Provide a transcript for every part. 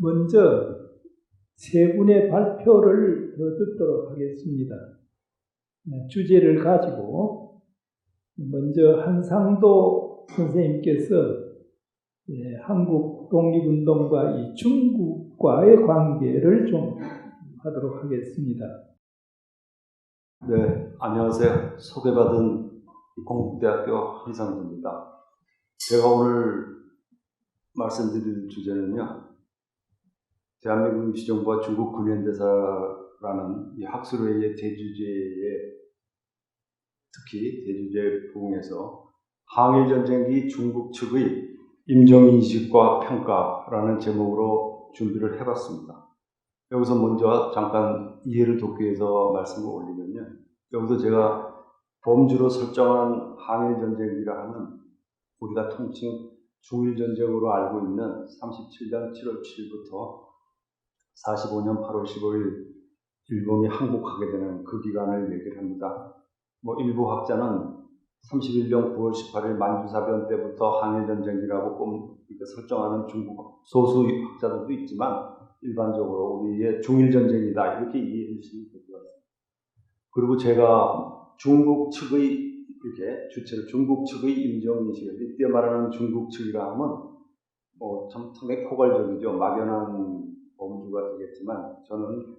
먼저 세 분의 발표를 더 듣도록 하겠습니다. 주제를 가지고 먼저 한상도 선생님께서 한국 독립운동과 이 중국과의 관계를 좀 하도록 하겠습니다. 네, 안녕하세요. 소개받은 공국대학교 한상도입니다. 제가 오늘 말씀드릴 주제는요, 대한민국 임시정부와 중국 근현대사라는 이 학술회의 대주제에, 특히 대주제 부분에서 항일전쟁기 중국 측의 임정인식과 평가라는 제목으로 준비를 해봤습니다. 여기서 먼저 잠깐 이해를 돕기 위해서 말씀을 올리면요, 여기서 제가 범주로 설정한 항일전쟁이라 하면 우리가 통칭 중일전쟁으로 알고 있는 37년 7월 7일부터 45년 8월 15일 일본이 항복하게 되는 그 기간을 얘기를 합니다. 일부 학자는 31년 9월 18일 만주사변 때부터 항일전쟁이라고 설정하는 중국 소수 학자들도 있지만 일반적으로 우리의 중일전쟁이다 이렇게 이해해 주시면 될 것 같습니다. 그리고 제가 중국 측의 이렇게 주체를 중국 측의 임정인식을 이때 말하는 중국 측이라 하면 참 상당히 포괄적이죠. 막연한 범주가 되겠지만 저는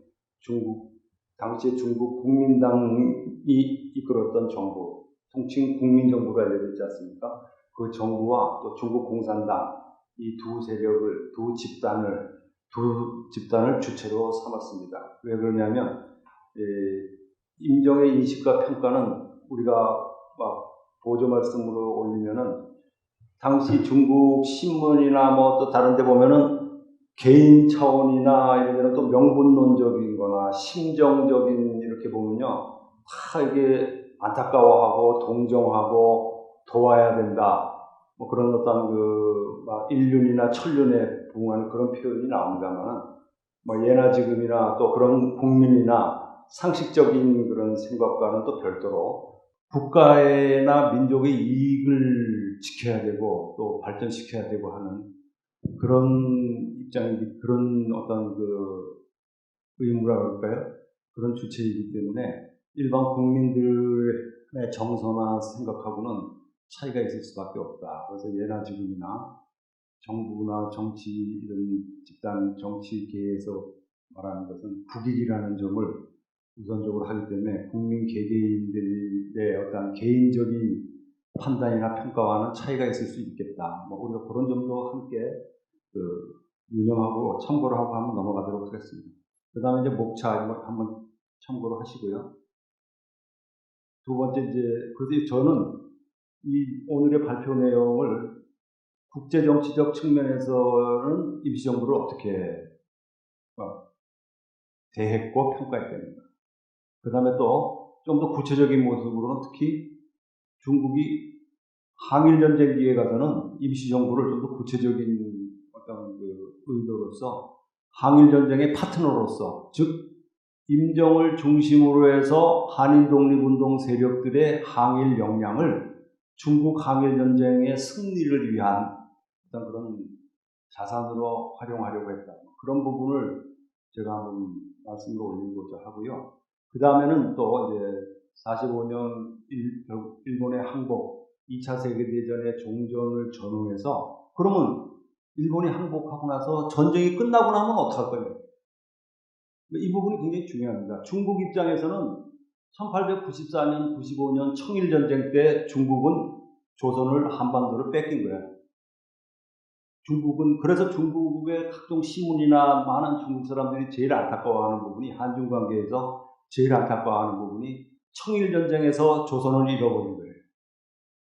당시에 중국 국민당이 이끌었던 정부, 통칭 국민정부가 알려져 있지 않습니까? 그 정부와 또 중국 공산당 이 두 세력을, 두 집단을 주체로 삼았습니다. 왜 그러냐면 임정의 인식과 평가는 우리가 보조 말씀으로 올리면은 당시 중국 신문이나 또 다른 데 보면은 개인 차원이나 이런 데는 또 명분론적인 거나 심정적인 이렇게 보면요, 다 이게 안타까워하고 동정하고 도와야 된다. 그런 어떤 인륜이나 천륜에 부응하는 그런 표현이 나옵니다만, 예나 지금이나 또 그런 국민이나 상식적인 그런 생각과는 또 별도로 국가나 민족의 이익을 지켜야 되고 또 발전시켜야 되고 하는 그런 입장이기, 그런 어떤 의무라 그럴까요? 그런 주체이기 때문에 일반 국민들의 정서나 생각하고는 차이가 있을 수밖에 없다. 그래서 예나 지금이나 정부나 정치 이런 집단 정치계에서 말하는 것은 국익이라는 점을 우선적으로 하기 때문에 국민 개개인들의 어떤 개인적인 판단이나 평가와는 차이가 있을 수 있겠다. 우리가 그런 점도 함께 유념하고 참고를 하고 한번 넘어가도록 하겠습니다. 그 다음에 이제 목차 한번 참고를 하시고요. 두 번째 그래서 저는 이 오늘의 발표 내용을 국제정치적 측면에서는 임시정부를 어떻게 대했고 평가했답니다. 그 다음에 또 좀 더 구체적인 모습으로는 특히 중국이 항일전쟁기에 가서는 임시정부를 좀 더 구체적인 어떤 의도로서 항일전쟁의 파트너로서, 즉 임정을 중심으로 해서 한인 독립운동 세력들의 항일 역량을 중국 항일전쟁의 승리를 위한 어떤 그런 자산으로 활용하려고 했다. 그런 부분을 제가 한번 말씀을 올리고자 하고요. 그 다음에는 또 이제 45년 일본의 항복, 2차 세계대전의 종전을 전후해서 그러면 일본이 항복하고 나서 전쟁이 끝나고 나면 어떡할 거예요? 이 부분이 굉장히 중요합니다. 중국 입장에서는 1894년, 95년 청일전쟁 때 중국은 조선을, 한반도를 뺏긴 거예요. 그래서 중국의 각종 신문이나 많은 중국 사람들이 제일 안타까워하는 부분이, 한중 관계에서 제일 안타까워하는 부분이 청일전쟁에서 조선을 잃어버린 거예요.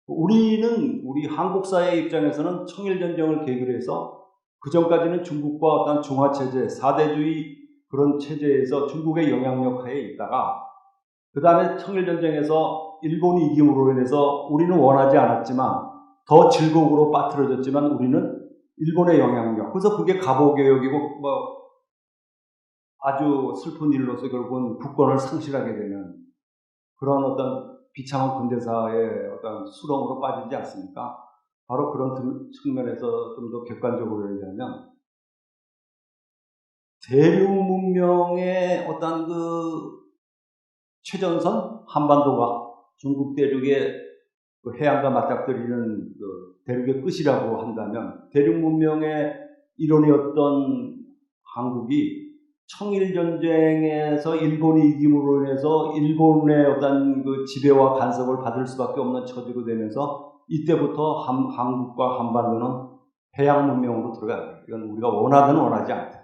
우리 한국사회 입장에서는 청일전쟁을 계기로 해서 그 전까지는 중국과 어떤 중화체제, 사대주의 그런 체제에서 중국의 영향력 하에 있다가 그 다음에 청일전쟁에서 일본이 이김으로 인해서 우리는 원하지 않았지만 더 질곡으로 빠뜨려졌지만 우리는 일본의 영향력, 그래서 그게 갑오개혁이고 아주 슬픈 일로서 결국은 국권을 상실하게 되는 그런 어떤 비참한 근대사의 어떤 수렁으로 빠지지 않습니까? 바로 그런 측면에서 좀 더 객관적으로 얘기하면 대륙 문명의 어떤 그 최전선 한반도가 중국 대륙의 그 해안과 맞닥뜨리는 그 대륙의 끝이라고 한다면 대륙 문명의 일원이었던 한국이 청일전쟁에서 일본이 이김으로 인해서 일본의 어떤 그 지배와 간섭을 받을 수밖에 없는 처지로 되면서 이때부터 한국과 한반도는 해양 문명으로 들어가요. 이건 우리가 원하든 원하지 않든.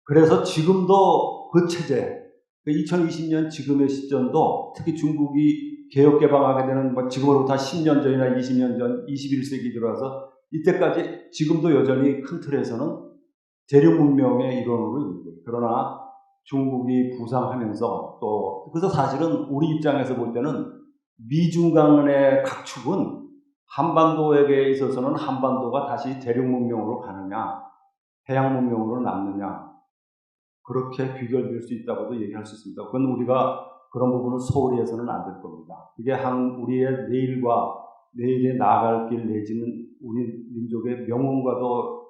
그래서 지금도 그 체제, 2020년 지금의 시점도 특히 중국이 개혁개방하게 되는 지금으로부터 10년 전이나 20년 전, 21세기 들어와서 이때까지 지금도 여전히 큰 틀에서는 대륙 문명의 일원으로 있는 거예요. 그러나 중국이 부상하면서 또 그래서 사실은 우리 입장에서 볼 때는 미중 간의 각축은 한반도에게 있어서는 한반도가 다시 대륙 문명으로 가느냐 해양 문명으로 남느냐 그렇게 귀결될 수 있다고도 얘기할 수 있습니다. 그건 우리가 그런 부분을 소홀히 해서는 안 될 겁니다. 그게 우리의 내일과 내일에 나아갈 길 내지는 우리 민족의 명운과도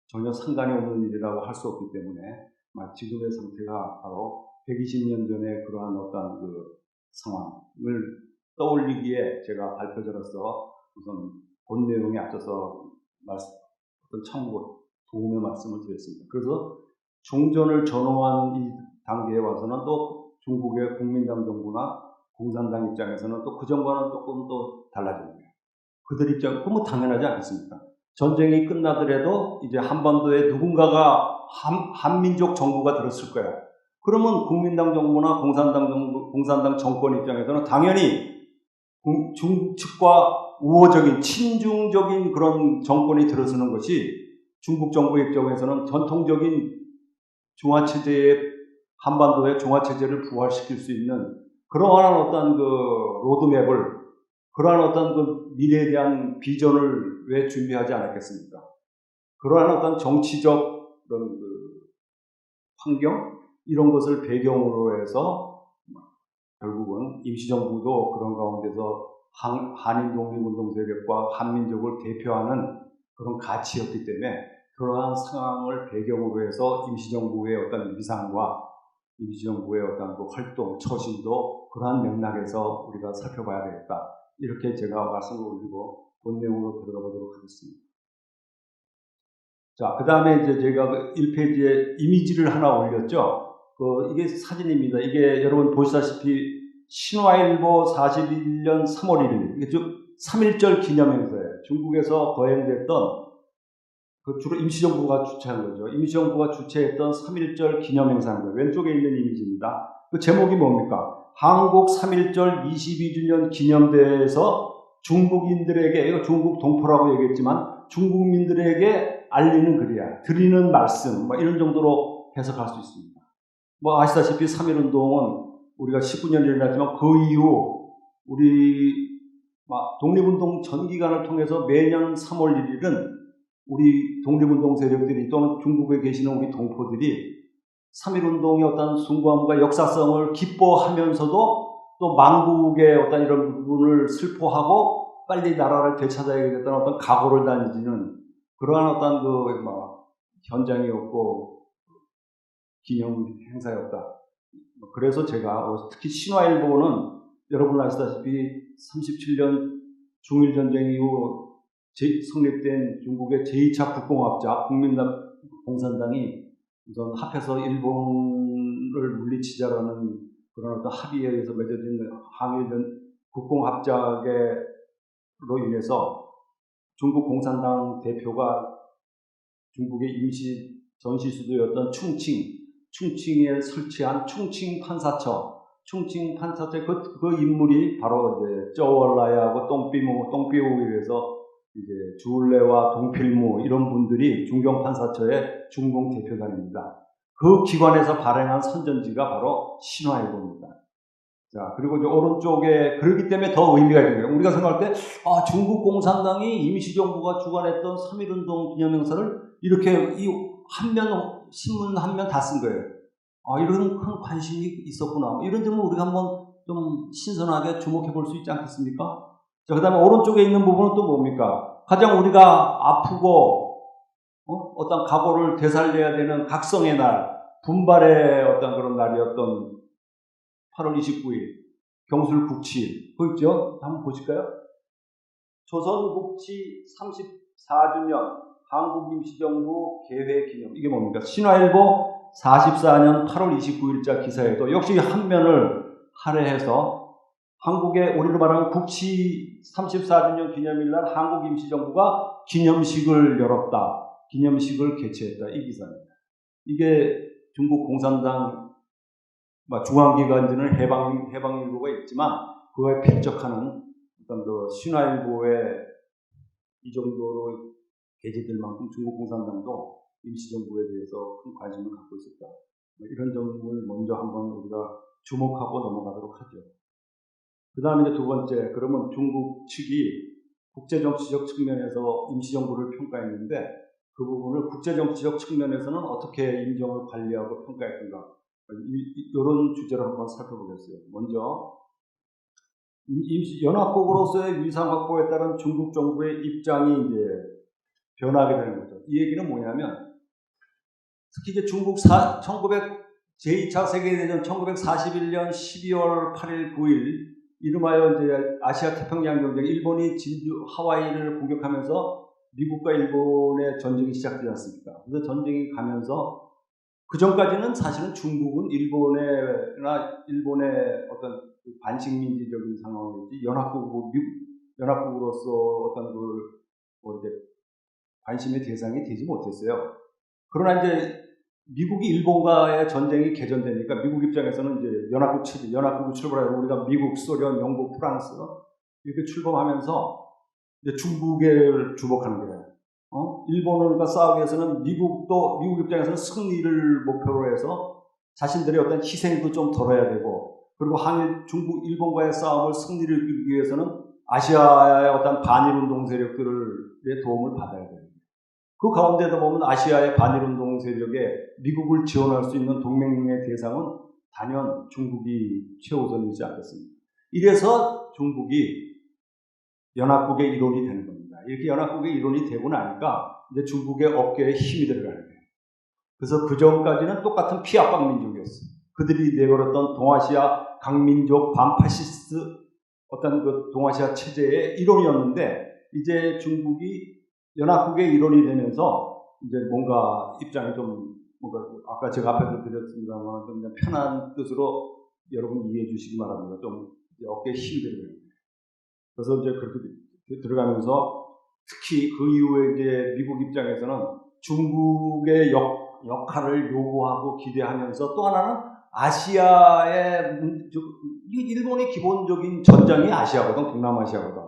전혀 상관이 없는 일이라고 할 수 없기 때문에 지금의 상태가 바로 120년 전에 그러한 어떤 그 상황을 떠올리기에 제가 발표자로서 우선 본 내용에 앞서서 어떤 참고 도움의 말씀을 드렸습니다. 그래서 종전을 전후한 이 단계에 와서는 또 중국의 국민당 정부나 공산당 입장에서는 또 그 전과는 조금 또 달라집니다. 그들 입장, 그건 당연하지 않겠습니까? 전쟁이 끝나더라도 이제 한반도에 누군가가 한민족 정부가 들었을 거야. 그러면 국민당 정부나 공산당 정권 입장에서는 당연히 중국 측과 우호적인 친중적인 그런 정권이 들어서는 것이 중국 정부 입장에서는 전통적인 중화체제의 한반도의 중화체제를 부활시킬 수 있는 그러한 어떤 그 로드맵을 그러한 어떤 그 미래에 대한 비전을 왜 준비하지 않았겠습니까? 그러한 어떤 정치적 그런 그 환경 이런 것을 배경으로 해서 결국은 임시정부도 그런 가운데서 한인 독립운동 세력과 한민족을 대표하는 그런 가치였기 때문에 그러한 상황을 배경으로 해서 임시정부의 어떤 위상과 임시정부의 어떤 그 활동, 처신도 그러한 맥락에서 우리가 살펴봐야 되겠다. 이렇게 제가 말씀을 올리고 본 내용으로 들어가 보도록 하겠습니다. 자, 그 다음에 이제 제가 1페이지에 이미지를 하나 올렸죠. 이게 사진입니다. 이게 여러분 보시다시피 신화일보 41년 3월 1일, 이게 좀 3.1절 기념행사예요. 중국에서 거행됐던 주로 임시정부가 주최한 거죠. 임시정부가 주최했던 3.1절 기념행사입니다. 왼쪽에 있는 이미지입니다. 그 제목이 뭡니까? 한국 3.1절 22주년 기념대회에서 중국인들에게, 이거 중국 동포라고 얘기했지만 중국민들에게 알리는 글이야. 드리는 말씀, 이런 정도로 해석할 수 있습니다. 아시다시피 3.1운동은 우리가 19년 일어났지만 그 이후 우리 독립운동 전 기간을 통해서 매년 3월 1일은 우리 독립운동 세력들이 또는 중국에 계시는 우리 동포들이 3.1운동의 어떤 숭고함과 역사성을 기뻐하면서도 또 망국의 어떤 이런 부분을 슬퍼하고 빨리 나라를 되찾아야겠다는 어떤 각오를 다지는 그러한 어떤 현장이었고 기념 행사였다. 그래서 제가 특히 신화일보는 여러분 아시다시피 37년 중일전쟁 이후 성립된 중국의 제2차 국공학자 국민당 공산당이 우선 합해서 일본을 물리치자라는 그런 어떤 합의에 의해서 맺어진 항일전 국공합작으로 인해서 중국 공산당 대표가 중국의 임시 전시수도였던 충칭에 설치한 충칭 판사처 그 인물이 바로 이제 쩌월라야하고 똥비우에 의해서 이제 주울레와 동필무 이런 분들이 중경 판사처의 중공 대표단입니다. 그 기관에서 발행한 선전지가 바로 신화일보입니다. 자, 그리고 이제 오른쪽에 그렇기 때문에 더 의미가 있는 거예요. 우리가 생각할 때 중국 공산당이 임시정부가 주관했던 3.1운동 기념행사를 이렇게 신문 한 면 다 쓴 거예요. 이런 큰 관심이 있었구나. 이런 점을 우리가 한번 좀 신선하게 주목해 볼 수 있지 않겠습니까? 자, 그 다음에 오른쪽에 있는 부분은 또 뭡니까? 가장 우리가 아프고 어떤 각오를 되살려야 되는 각성의 날, 분발의 어떤 그런 날이었던 8월 29일, 경술국치일. 그거 있죠? 한번 보실까요? 조선국치 34주년 한국임시정부 개회기념. 이게 뭡니까? 신화일보 44년 8월 29일자 기사에도 역시 한 면을 할애해서 한국의 우리로 말하면 국치 34주년 기념일날 한국임시정부가 기념식을 열었다. 기념식을 개최했다. 이 기사입니다. 이게 중국 공산당 중앙기관지는 해방일보가 있지만 그거에 필적하는 어떤 그 신화일보의 이 정도로 게재될 만큼 중국 공산당도 임시정부에 대해서 큰 관심을 갖고 있었다. 이런 점을 먼저 한번 우리가 주목하고 넘어가도록 하죠. 그 다음에 이제 두 번째, 그러면 중국 측이 국제정치적 측면에서 임시정부를 평가했는데 그 부분을 국제정치적 측면에서는 어떻게 임정을 관리하고 평가했던가, 이런 주제로 한번 살펴보겠어요. 먼저 연합국으로서의 위상 확보에 따른 중국 정부의 입장이 이제 변하게 되는 거죠. 이 얘기는 뭐냐면 특히 이제 중국 제2차 세계대전 1941년 12월 8일 9일 이름하여 이제 아시아 태평양 경쟁, 일본이 진주 하와이를 공격하면서 미국과 일본의 전쟁이 시작되지 않습니까? 그래서 전쟁이 가면서 그 전까지는 사실은 중국은 일본의 어떤 반식민지적인 상황이었지 연합국으로서 어떤 이렇게 관심의 대상이 되지 못했어요. 그러나 이제 미국이 일본과의 전쟁이 개전되니까 미국 입장에서는 이제 연합국을 출범하고 우리가 미국, 소련, 영국, 프랑스 이렇게 출범하면서 이제 중국을 주목하는 거예요. 일본과 싸우기 위해서는 미국 입장에서는 승리를 목표로 해서 자신들의 어떤 희생도 좀 덜어야 되고, 그리고 중국, 일본과의 싸움을 승리를 이루기 위해서는 아시아의 어떤 반일운동 세력들의 도움을 받아야 돼요. 그 가운데도 보면 아시아의 반일운동 세력에 미국을 지원할 수 있는 동맹의 대상은 단연 중국이 최우선이지 않겠습니까? 이래서 중국이 연합국의 일원이 되는 겁니다. 이렇게 연합국의 일원이 되고 나니까 이제 중국의 어깨에 힘이 들어가는 거예요. 그래서 그 전까지는 똑같은 피압방 민족이었어요. 그들이 내걸었던 동아시아 강민족 반파시스트 어떤 그 동아시아 체제의 일원이었는데 이제 중국이 연합국의 일원이 되면서 이제 뭔가 입장이 좀 아까 제가 앞에서 드렸습니다만 좀 편한 뜻으로 여러분 이해해 주시기 바랍니다. 좀 어깨에 힘이 들어가요. 그래서 이제 그렇게 들어가면서 특히 그 이후에 이제 미국 입장에서는 중국의 역할을 요구하고 기대하면서 또 하나는 아시아의 일본의 기본적인 전장이 아시아거든, 동남아시아거든.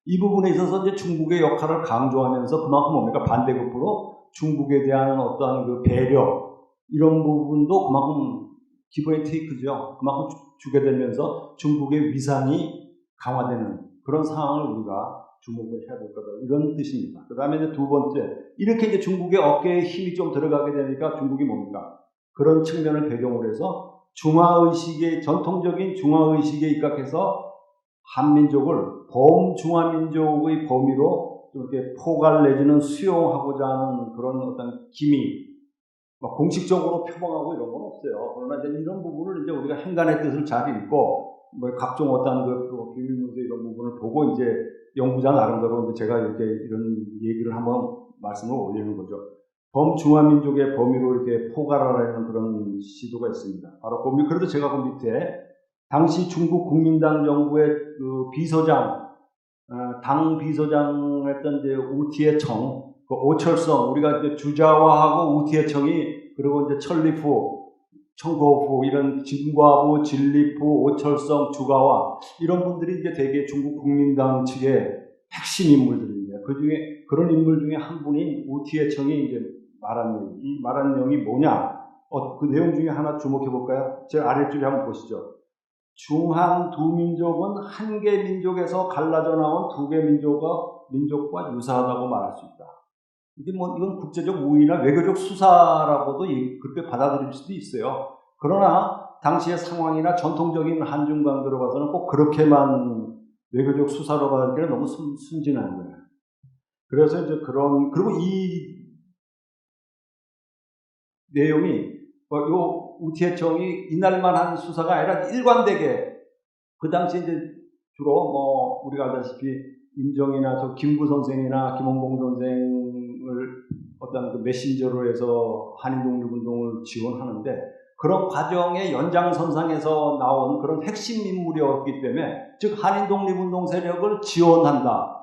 이 부분에 있어서 이제 중국의 역할을 강조하면서 그만큼 뭡니까 반대급부로 중국에 대한 어떠한 그 배려 이런 부분도 그만큼 기브 앤 테이크죠. 그만큼 주게 되면서 중국의 위상이 강화되는 그런 상황을 우리가 주목을 해야 될 거다. 이런 뜻입니다. 그 다음에 이제 두 번째, 이렇게 이제 중국의 어깨에 힘이 좀 들어가게 되니까 중국이 뭡니까? 그런 측면을 배경으로 해서 전통적인 중화의식에 입각해서 한민족을 범중화민족의 범위로 이렇게 포괄 내지는 수용하고자 하는 그런 어떤 기미, 공식적으로 표방하고 이런 건 없어요. 그러나 이제 이런 부분을 이제 우리가 행간의 뜻을 잘 읽고, 각종 어떤 비밀문서 이런 부분을 보고 이제 연구자 나름대로 이제 제가 이렇게 이런 얘기를 한번 말씀을 올리는 거죠. 범중화민족의 범위로 이렇게 포괄하라는 그런 시도가 있습니다. 바로 그래도 제가 그 밑에 당시 중국 국민당 정부의 그 비서장, 당 비서장 했던 이제 우티에청, 그 오철성, 우리가 이제 주자와하고 우티에청이 그리고 이제 천리프, 청거후 이런 진과부, 진리프, 오철성, 주가와 이런 분들이 이제 대개 중국 국민당 측의 핵심 인물들입니다. 그 중에 그런 인물 중에 한 분인 우티에청이 이제 이 말한 내용이 뭐냐? 그 내용 중에 하나 주목해 볼까요? 제 아래쪽에 한번 보시죠. 중한 두 민족은 한 개 민족에서 갈라져 나온 두 개 민족과 유사하다고 말할 수 있다. 이건 국제적 우위나 외교적 수사라고도 그렇게 받아들일 수도 있어요. 그러나 당시의 상황이나 전통적인 한중 관계로 봐서는 꼭 그렇게만 외교적 수사로 받아들이기는 너무 순진한 거예요. 그래서 이제 그리고 이 내용이 요 우티해청이 이날만 한 수사가 아니라 일관되게 그 당시 이제 주로 뭐 우리가 알다시피 임정이나 저 김구 선생이나 김원봉 선생을 어떤 그 메신저로 해서 한인 독립운동을 지원하는데 그런 과정의 연장선상에서 나온 그런 핵심 인물이었기 때문에 즉 한인 독립운동 세력을 지원한다.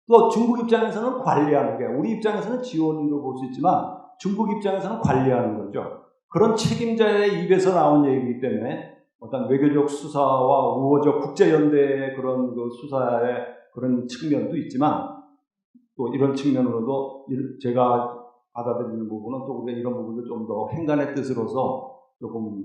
또 중국 입장에서는 관리하는 게 우리 입장에서는 지원으로 볼 수 있지만 중국 입장에서는 관리하는 거죠. 그런 책임자의 입에서 나온 얘기이기 때문에 어떤 외교적 수사와 우호적 국제연대의 그런 그 수사의 그런 측면도 있지만 또 이런 측면으로도 제가 받아들이는 부분은 또 우리가 이런 부분도 좀 더 행간의 뜻으로서 조금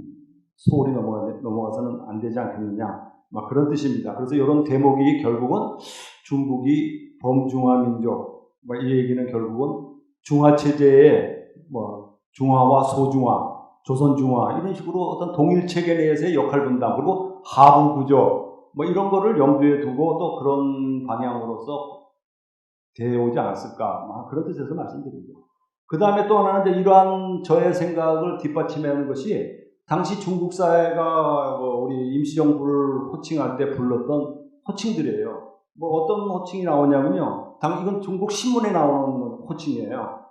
소홀히 넘어가서는 안 되지 않겠느냐 막 그런 뜻입니다. 그래서 이런 대목이 결국은 중국이 범중화 민족 이 얘기는 결국은 중화 체제의 뭐 중화와 소중화, 조선 중화 이런 식으로 어떤 동일 체계 내에서의 역할 분담 그리고 하부 구조 뭐 이런 거를 염두에 두고 또 그런 방향으로서 되어오지 않았을까 막 그런 뜻에서 말씀드리죠. 그 다음에 또 하나는 이제 이러한 저의 생각을 뒷받침하는 것이 당시 중국 사회가 우리 임시정부를 호칭할 때 불렀던 호칭들이에요. 뭐 어떤 호칭이 나오냐면요. 이건 중국 신문에 나오는 호칭이에요.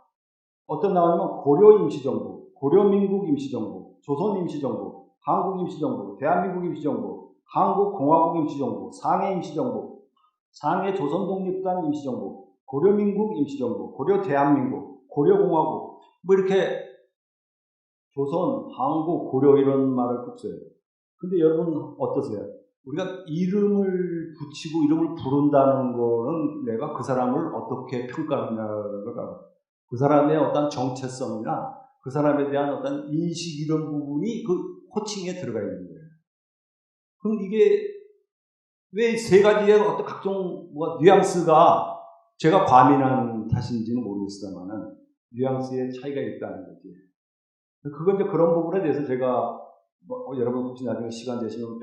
어떤 나오냐면 고려 임시정부, 고려민국 임시정부, 조선 임시정부, 한국 임시정부, 대한민국 임시정부, 한국공화국 임시정부, 상해 임시정부, 상해 조선독립단 임시정부, 고려민국 임시정부, 고려대한민국, 고려공화국 뭐 이렇게 조선, 한국, 고려 이런 말을 쭉 써요. 근데 여러분 어떠세요? 우리가 이름을 붙이고 이름을 부른다는 거는 내가 그 사람을 어떻게 평가하느냐가 그 사람의 어떤 정체성이나 그 사람에 대한 어떤 인식 이런 부분이 그 호칭에 들어가 있는 거예요. 그럼 이게 왜 세 가지의 어떤 각종 뉘앙스가 제가 과민한 탓인지는 모르겠습니다만은 뉘앙스의 차이가 있다는 거지. 그건 이제 그런 부분에 대해서 제가 여러분 혹시 나중에 시간 되시면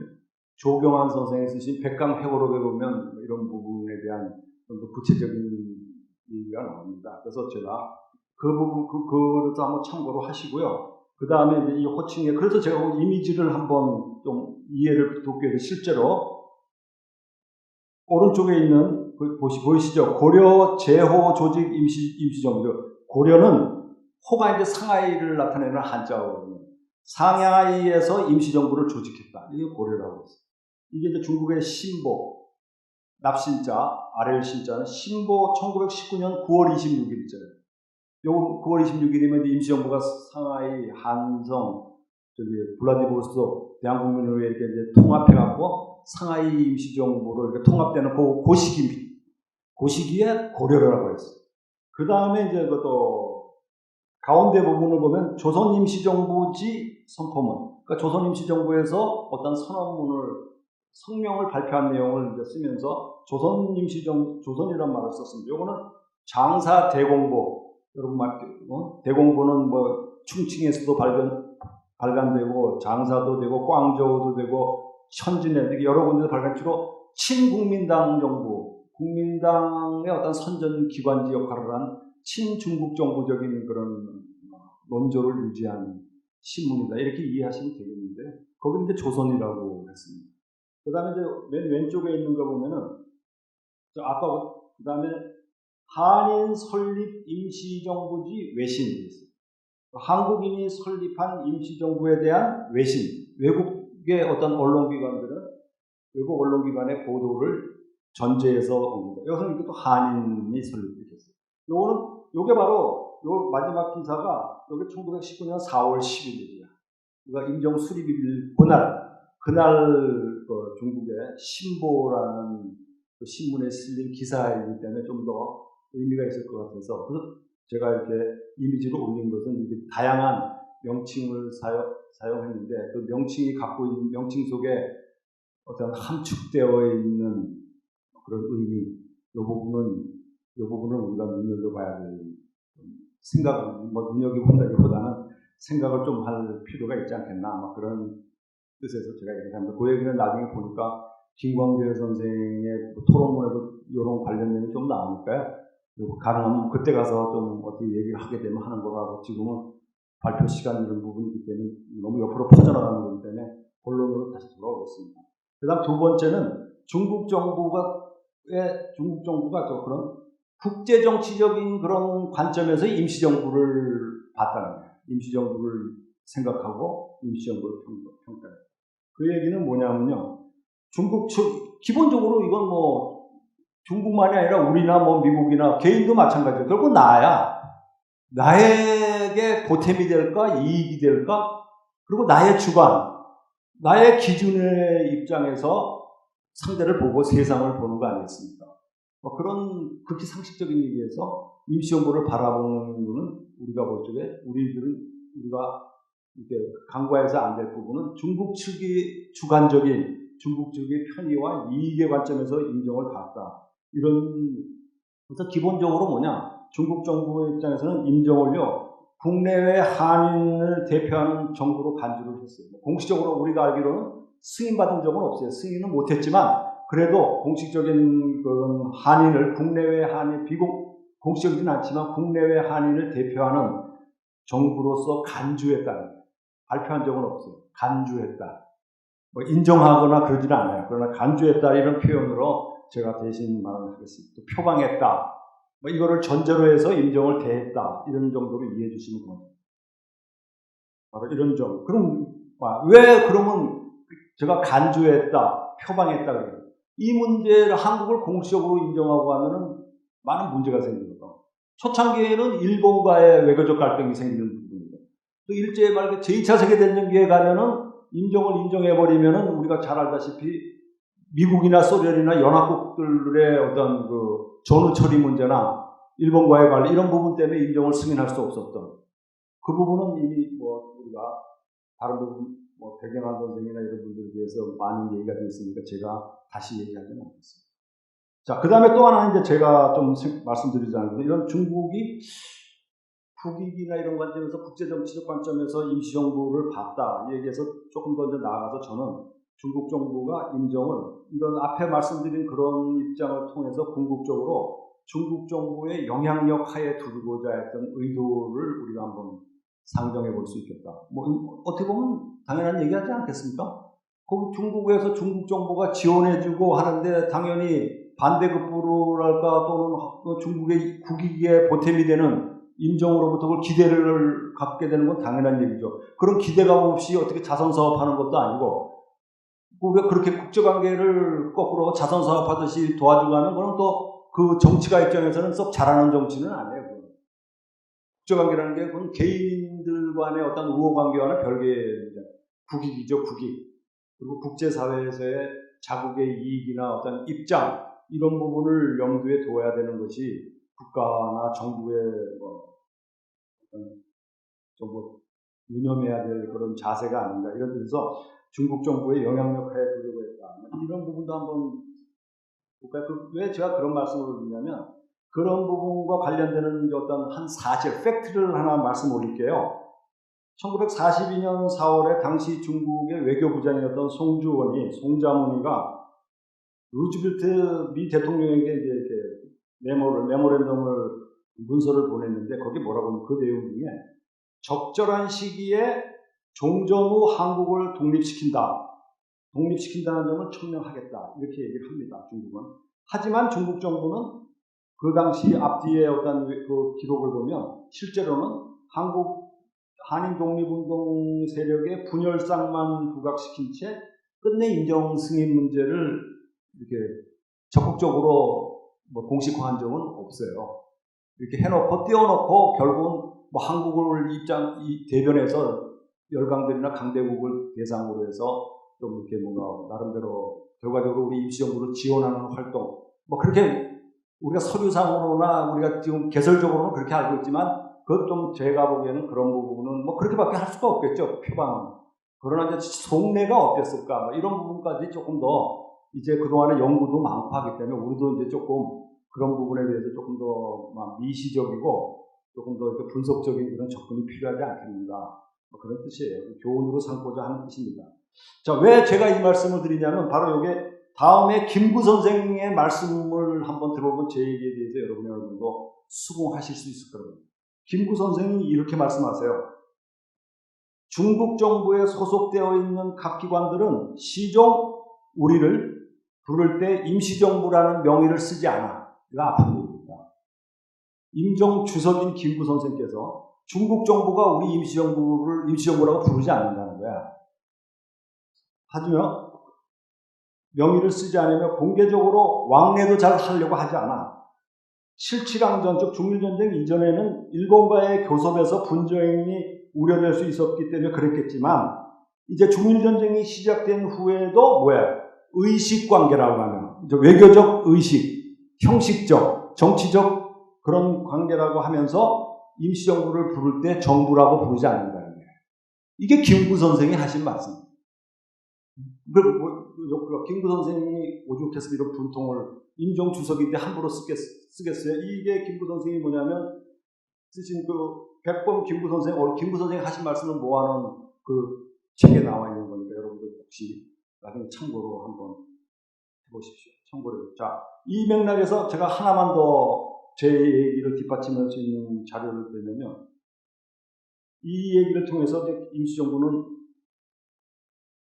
조경환 선생이 쓰신 백강회고록에 보면 이런 부분에 대한 좀 더 구체적인 얘기가 나옵니다. 그래서 제가 그 부분 그것도 한번 참고로 하시고요. 그 다음에 이제 이 호칭에 그래서 제가 이미지를 한번 좀 이해를 돕기 위해서 실제로 오른쪽에 있는 보이시죠? 고려 제호 조직 임시정부. 고려는 호가 이제 상하이를 나타내는 한자어거든요. 상하이에서 임시정부를 조직했다. 이게 고려라고 했어요. 이게 이제 중국의 신보, 납신자, 아래의 신자는 신보 1919년 9월 26일자예요. 요 9월 26일이면 임시정부가 상하이, 한성, 블라디보스토크 대한국민의회 이렇게 이제 통합해갖고 상하이 임시정부로 이렇게 통합되는 그 시기에 고려라고 했어요. 그 다음에 이제 또 가운데 부분을 보면 조선 임시정부지 선포문. 그러니까 조선 임시정부에서 어떤 성명을 발표한 내용을 이제 쓰면서 조선 임시정부, 조선이라는 말을 썼습니다. 요거는 장사 대공보. 여러분 대공보는 뭐 충칭에서도 발간되고 장사도 되고 광저우도 되고 현진에 여러 군데서 발간치로 친국민당 정부, 국민당의 어떤 선전기관지 역할을 한 친중국 정부적인 그런 논조를 유지한 신문이다. 이렇게 이해하시면 되겠는데 거기는 이제 조선이라고 했습니다. 그 다음에 이제 맨 왼쪽에 있는 거 보면은 아까 그 다음에 한인 설립 임시정부지 외신이 있어요. 한국인이 설립한 임시정부에 대한 외신, 외국의 어떤 언론기관들은 외국 언론기관의 보도를 전제해서 옵니다. 여기서는 이것도 한인이 설립됐어요. 요게 바로 요 마지막 기사가 요게 1919년 4월 10일이에요. 그러니까 임정 수립일 그날 중국의 신보라는 그 신문에 실린 기사이기 때문에 좀 더 의미가 있을 것 같아서 그래서 제가 이렇게 이미지를 올린 것은 이렇게 다양한 명칭을 사용했는데 그 명칭이 갖고 있는 명칭 속에 어떤 함축되어 있는 그런 의미, 이 부분은 우리가 눈여겨봐야 될 눈여겨본다기보다는 생각을 좀 할 필요가 있지 않겠나, 그런 뜻에서 제가 얘기합니다. 그 얘기는 나중에 보니까 김광재 선생의 토론문에도 이런 관련 내용이 좀 나오니까요. 가능하면 그때 가서 좀 어떻게 얘기를 하게 되면 하는 거라고 지금은 발표 시간 이런 부분이기 때문에 너무 옆으로 퍼져나가는 거기 때문에 본론으로 다시 돌아오겠습니다. 그 다음 두 번째는 중국 정부가 그런 국제정치적인 그런 관점에서 임시정부를 봤다는 거예요. 임시정부를 생각하고 임시정부를 평가해요. 그 얘기는 뭐냐면요. 중국 측, 기본적으로 이건 뭐 중국만이 아니라 우리나 뭐 미국이나 개인도 마찬가지예요. 결국 나에게 보탬이 될까, 이익이 될까, 그리고 나의 주관, 나의 기준의 입장에서 상대를 보고 세상을 보는 거 아니겠습니까? 뭐 그런 극히 상식적인 얘기에서 임시정부를 바라보는 거는 우리가 볼 적에 우리가 이렇게 간과해서 안 될 부분은 중국 측이 주관적인 중국 측의 편의와 이익의 관점에서 인정을 받다. 그래서 기본적으로 중국 정부의 입장에서는 임정을요, 국내외 한인을 대표하는 정부로 간주를 했어요. 공식적으로 우리가 알기로는 승인받은 적은 없어요. 승인은 못했지만, 그래도 공식적인 그런 한인을, 국내외 한인, 공식적이진 않지만 국내외 한인을 대표하는 정부로서 간주했다는 거예요. 발표한 적은 없어요. 간주했다. 뭐 인정하거나 그러지는 않아요. 그러나 간주했다 이런 표현으로 제가 대신 말을 하겠습니다. 또 표방했다. 뭐 이거를 전제로 해서 임정을 대했다. 이런 정도로 이해해 주시면 됩니다. 바로 이런 점. 그럼 왜 그러면 제가 간주했다, 표방했다 그래요? 이 문제를 한국을 공식적으로 인정하고 하면은 많은 문제가 생깁니다. 초창기에는 일본과의 외교적 갈등이 생기는 부분입니다. 또 일제 말 제2차 세계대전기에 가면은 임정을 인정해버리면은 우리가 잘 알다시피 미국이나 소련이나 연합국들의 어떤 그 전후 처리 문제나 일본과의 관리 이런 부분 때문에 인정을 승인할 수 없었던 그 부분은 이미 우리가 다른 부분 백영환 선생이나 이런 분들에 대해서 많은 얘기가 되어 있으니까 제가 다시 얘기하지는 않겠습니다. 자, 그 다음에 또 하나는 이제 제가 좀 말씀드리자면 이런 중국이 국익이나 이런 관점에서 국제정치적 관점에서 임시정부를 봤다. 이 얘기에서 조금 더 이제 나아가서 저는 중국 정부가 임정을 이런 앞에 말씀드린 그런 입장을 통해서 궁극적으로 중국 정부의 영향력 하에 두고자 했던 의도를 우리가 한번 상정해 볼 수 있겠다. 어떻게 보면 당연한 얘기하지 않겠습니까? 거기 중국에서 중국 정부가 지원해주고 하는데 당연히 반대급부랄까 또는 중국의 국익에 보탬이 되는 임정으로부터 그걸 기대를 갖게 되는 건 당연한 얘기죠. 그런 기대감 없이 어떻게 자선사업하는 것도 아니고 우리가 그렇게 국제관계를 거꾸로 자선사업하듯이 도와주고 하는 거는 또 그 정치가 입장에서는 썩 잘하는 정치는 아니에요. 국제관계라는 게 그건 개인들 간의 어떤 우호관계와는 별개의 국익이죠, 국익. 그리고 국제사회에서의 자국의 이익이나 어떤 입장, 이런 부분을 염두에 둬야 되는 것이 국가나 정부의 어떤 유념해야 될 그런 자세가 아닌가. 이런 데서 중국 정부의 영향력 하에 두려고 했다. 이런 부분도 한번 볼까요? 왜 제가 그런 말씀을 드리냐면 그런 부분과 관련되는 어떤 한 사실, 팩트를 하나 말씀 올릴게요. 1942년 4월에 당시 중국의 외교부장이었던 송자문이가 루즈벨트 미 대통령에게 이제 이렇게 메모랜덤을 문서를 보냈는데 거기 뭐라고 하면 그 내용 중에 적절한 시기에 종전 후 한국을 독립시킨다는 점을 천명하겠다 이렇게 얘기를 합니다. 중국은. 하지만 중국 정부는 그 당시 앞뒤의 어떤 그 기록을 보면 실제로는 한인 독립운동 세력의 분열상만 부각시킨 채 끝내 인정 승인 문제를 이렇게 적극적으로 공식화한 적은 없어요. 이렇게 해놓고 띄워놓고 결국은 한국을 대변해서 열강들이나 강대국을 대상으로 해서 좀 이렇게 나름대로 결과적으로 우리 임시정부를 지원하는 활동 그렇게 우리가 서류상으로나 우리가 지금 개설적으로는 그렇게 알고 있지만 그것 좀 제가 보기에는 그런 부분은 그렇게밖에 할 수가 없겠죠. 표방은. 그러나 이제 속내가 어땠을까 이런 부분까지 조금 더 이제 그동안에 연구도 많고 하기 때문에 우리도 이제 조금 그런 부분에 대해서 조금 더 미시적이고 조금 더 이렇게 분석적인 그런 접근이 필요하지 않겠는가 그런 뜻이에요. 교훈으로 삼고자 하는 뜻입니다. 자, 왜 제가 이 말씀을 드리냐면 바로 이게 다음에 김구 선생의 말씀을 한번 들어보면 제 얘기에 대해서 여러분도 수긍하실 수 있을 거라고. 김구 선생이 이렇게 말씀하세요. 중국 정부에 소속되어 있는 각 기관들은 시종 우리를 부를 때 임시정부라는 명의를 쓰지 않아. 이거 아픈 얘기입니다. 임종 주석인 김구 선생께서 중국 정부가 우리 임시정부를 임시정부라고 부르지 않는다는 거야. 하지만 명의를 쓰지 않으면 공개적으로 왕래도 잘 하려고 하지 않아. 칠칠항전, 즉 중일전쟁 이전에는 일본과의 교섭에서 분쟁이 우려될 수 있었기 때문에 그랬겠지만 이제 중일전쟁이 시작된 후에도 의식관계라고 하면 외교적 의식, 형식적, 정치적 그런 관계라고 하면서 임시정부를 부를 때 정부라고 부르지 않는다는 거예요. 이게 김구 선생이 하신 말씀입니다. 김구 선생이 오죽해서 이런 분통을 임종주석인데 함부로 쓰겠어요? 이게 김구 선생이 뭐냐면 쓰신 백범 김구 선생이 하신 말씀을 모아놓은 그 책에 나와 있는 거니까 여러분들 혹시 나중에 참고로 한번 해보십시오. 참고로. 자, 이 맥락에서 제가 하나만 더 제 얘기를 뒷받침할 수 있는 자료를 드리면 이 얘기를 통해서 임시정부는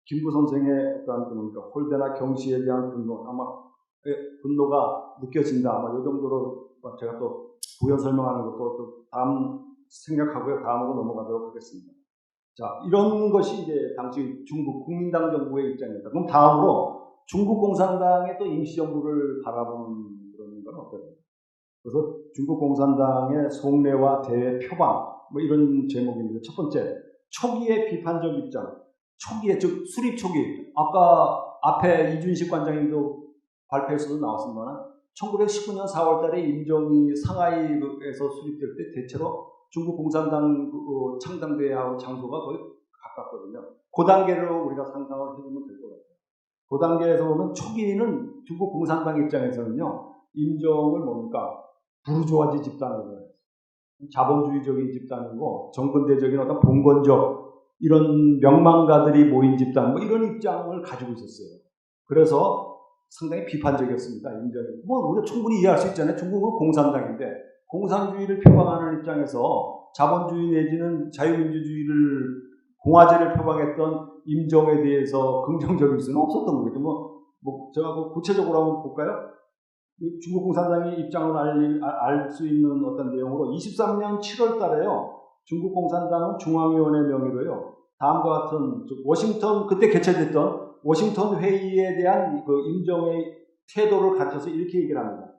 김구 선생의 어떤 홀대나 경시에 대한 분노가 느껴진다. 아마 이 정도로 제가 또 부연 설명하는 것도 또 다음 생각하고요. 다음으로 넘어가도록 하겠습니다. 자, 이런 것이 이제 당시 중국 국민당 정부의 입장입니다. 그럼 다음으로 중국 공산당의 또 임시정부를 바라보는 그런 건 어떨까요? 그래서 중국 공산당의 속내와 대표방 이런 제목입니다. 첫 번째, 초기의 비판적 입장. 초기에, 즉 수립 초기. 아까 앞에 이준식 관장님도 발표에서도 나왔습니다만 1919년 4월 달에 임종이 상하이에서 수립될 때 대체로 중국 공산당 창당대회하고 장소가 거의 가깝거든요. 그 단계로 우리가 상상을 해보면 될 것 같아요. 그 단계에서 보면 초기는 중국 공산당 입장에서는요, 임종을 뭡니까? 부르주아지 집단으로 자본주의적인 집단이고 정근대적인 어떤 봉건적 이런 명망가들이 모인 집단 이런 입장을 가지고 있었어요. 그래서 상당히 비판적이었습니다. 임종이. 우리가 충분히 이해할 수 있잖아요. 중국은 공산당인데 공산주의를 표방하는 입장에서 자본주의 내지는 자유민주주의를 공화제를 표방했던 임종에 대해서 긍정적일 수는 없었던 거겠죠. 제가 구체적으로 한번 볼까요? 중국 공산당의 입장을 알 수 있는 어떤 내용으로 23년 7월 달에요. 중국 공산당은 중앙위원회 명의로요. 다음과 같은 워싱턴 그때 개최됐던 워싱턴 회의에 대한 그 임종의 태도를 가르쳐서 이렇게 얘기를 합니다.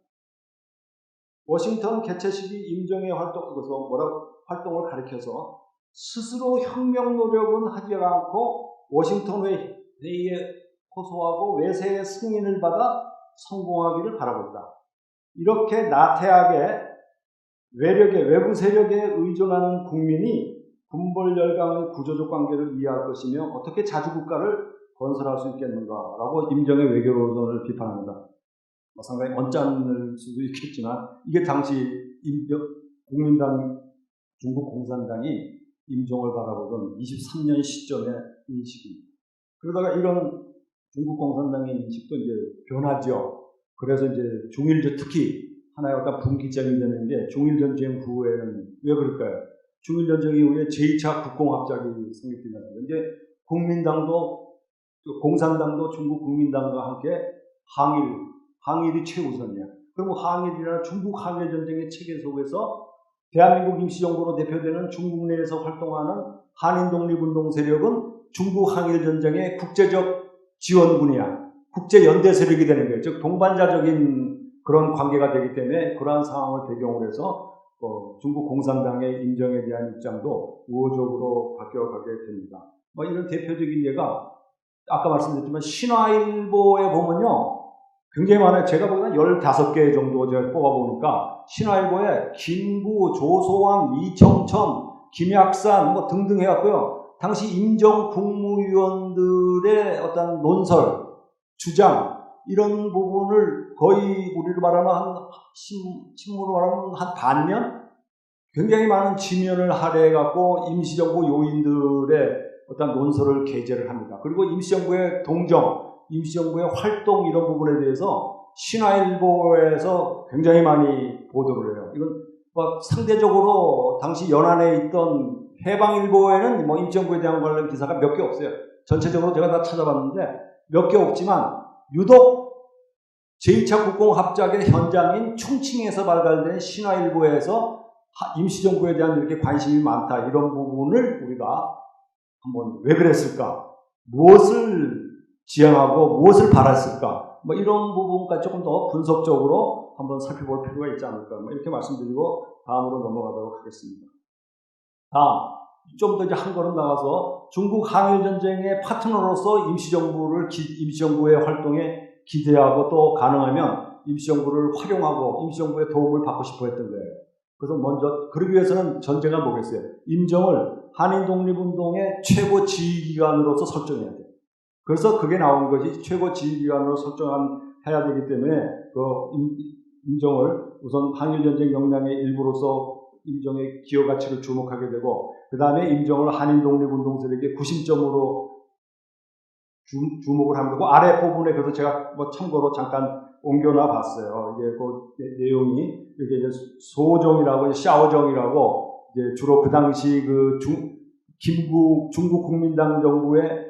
워싱턴 개최 시기 임종의 활동을 가리켜서 스스로 혁명 노력은 하지 않고 워싱턴 회의에 호소하고 외세의 승인을 받아 성공하기를 바라고 있다. 이렇게 나태하게 외부 세력에 의존하는 국민이 군벌 열강의 구조적 관계를 이해할 것이며 어떻게 자주국가를 건설할 수 있겠는가라고 임종의 외교론을 비판합니다. 상당히 언짢을 수도 있겠지만 이게 당시 국민당 중국 공산당이 임종을 바라보던 23년 시점의 인식입니다. 그러다가 이런 중국 공산당의 인식도 이제 변하죠. 그래서 이제 중일전 특히 하나의 어떤 분기점이 되는 게 중일전쟁 후에는 왜 그럴까요? 중일전쟁 이후에 제2차 국공합작이 성립되면서 이제 국민당도 공산당도 중국 국민당과 함께 항일이 최우선이야. 그럼 항일이라는 중국 항일 전쟁의 체계 속에서 대한민국 임시정부로 대표되는 중국 내에서 활동하는 한인 독립운동 세력은 중국 항일 전쟁의 국제적 지원군이야. 국제 연대 세력이 되는 거예요. 즉 동반자적인 그런 관계가 되기 때문에 그러한 상황을 배경으로 해서 중국 공산당의 임종에 대한 입장도 우호적으로 바뀌어가게 됩니다. 이런 대표적인 예가 아까 말씀드렸지만 신화일보에 보면요. 굉장히 많아요. 제가 보기에는 15개 정도 제가 뽑아보니까 신화일보에 김구, 조소왕, 이청천, 김약산 등등 해갖고요. 당시 임종 국무위원들의 어떤 논설, 주장 이런 부분을 거의 우리로 말하면 신문으로 말하면 한 반면 굉장히 많은 지면을 할애해갖고 임시정부 요인들의 어떤 논설을 게재를 합니다. 그리고 임시정부의 동정, 임시정부의 활동 이런 부분에 대해서 신화일보에서 굉장히 많이 보도를 해요. 이건 상대적으로 당시 연안에 있던 해방일보에는 뭐 임시정부에 대한 관련 기사가 몇 개 없어요. 전체적으로 제가 다 찾아봤는데 몇 개 없지만 유독 제2차 국공합작의 현장인 충칭에서 발간된 신화일보에서 임시정부에 대한 이렇게 관심이 많다. 이런 부분을 우리가 한번 왜 그랬을까? 무엇을 지향하고 무엇을 바랐을까? 뭐 이런 부분까지 조금 더 분석적으로 한번 살펴볼 필요가 있지 않을까? 뭐 이렇게 말씀드리고 다음으로 넘어가도록 하겠습니다. 다음, 좀 더 이제 한 걸음 나가서 중국 항일전쟁의 파트너로서 임시정부의 활동에 기대하고 또 가능하면 임시정부를 활용하고 임시정부의 도움을 받고 싶어 했던 거예요. 그래서 먼저, 그러기 위해서는 전제가 뭐겠어요? 임정을 한인독립운동의 최고 지휘기관으로서 설정해야 돼요. 그래서 그게 나온 것이 최고 지휘기관으로 설정해야 되기 때문에 그 임정을 우선 항일전쟁 역량의 일부로서 임정의 기여 가치를 주목하게 되고 그 다음에 임정을 한인독립운동 세력의 구심점으로 주목을 하는 거고 아래 부분에 그래서 제가 뭐 참고로 잠깐 옮겨놔 봤어요. 이게 그 내용이 이게 이제 소정이라고 샤오정이라고 이제 주로 그 당시 그 중국 국민당 정부의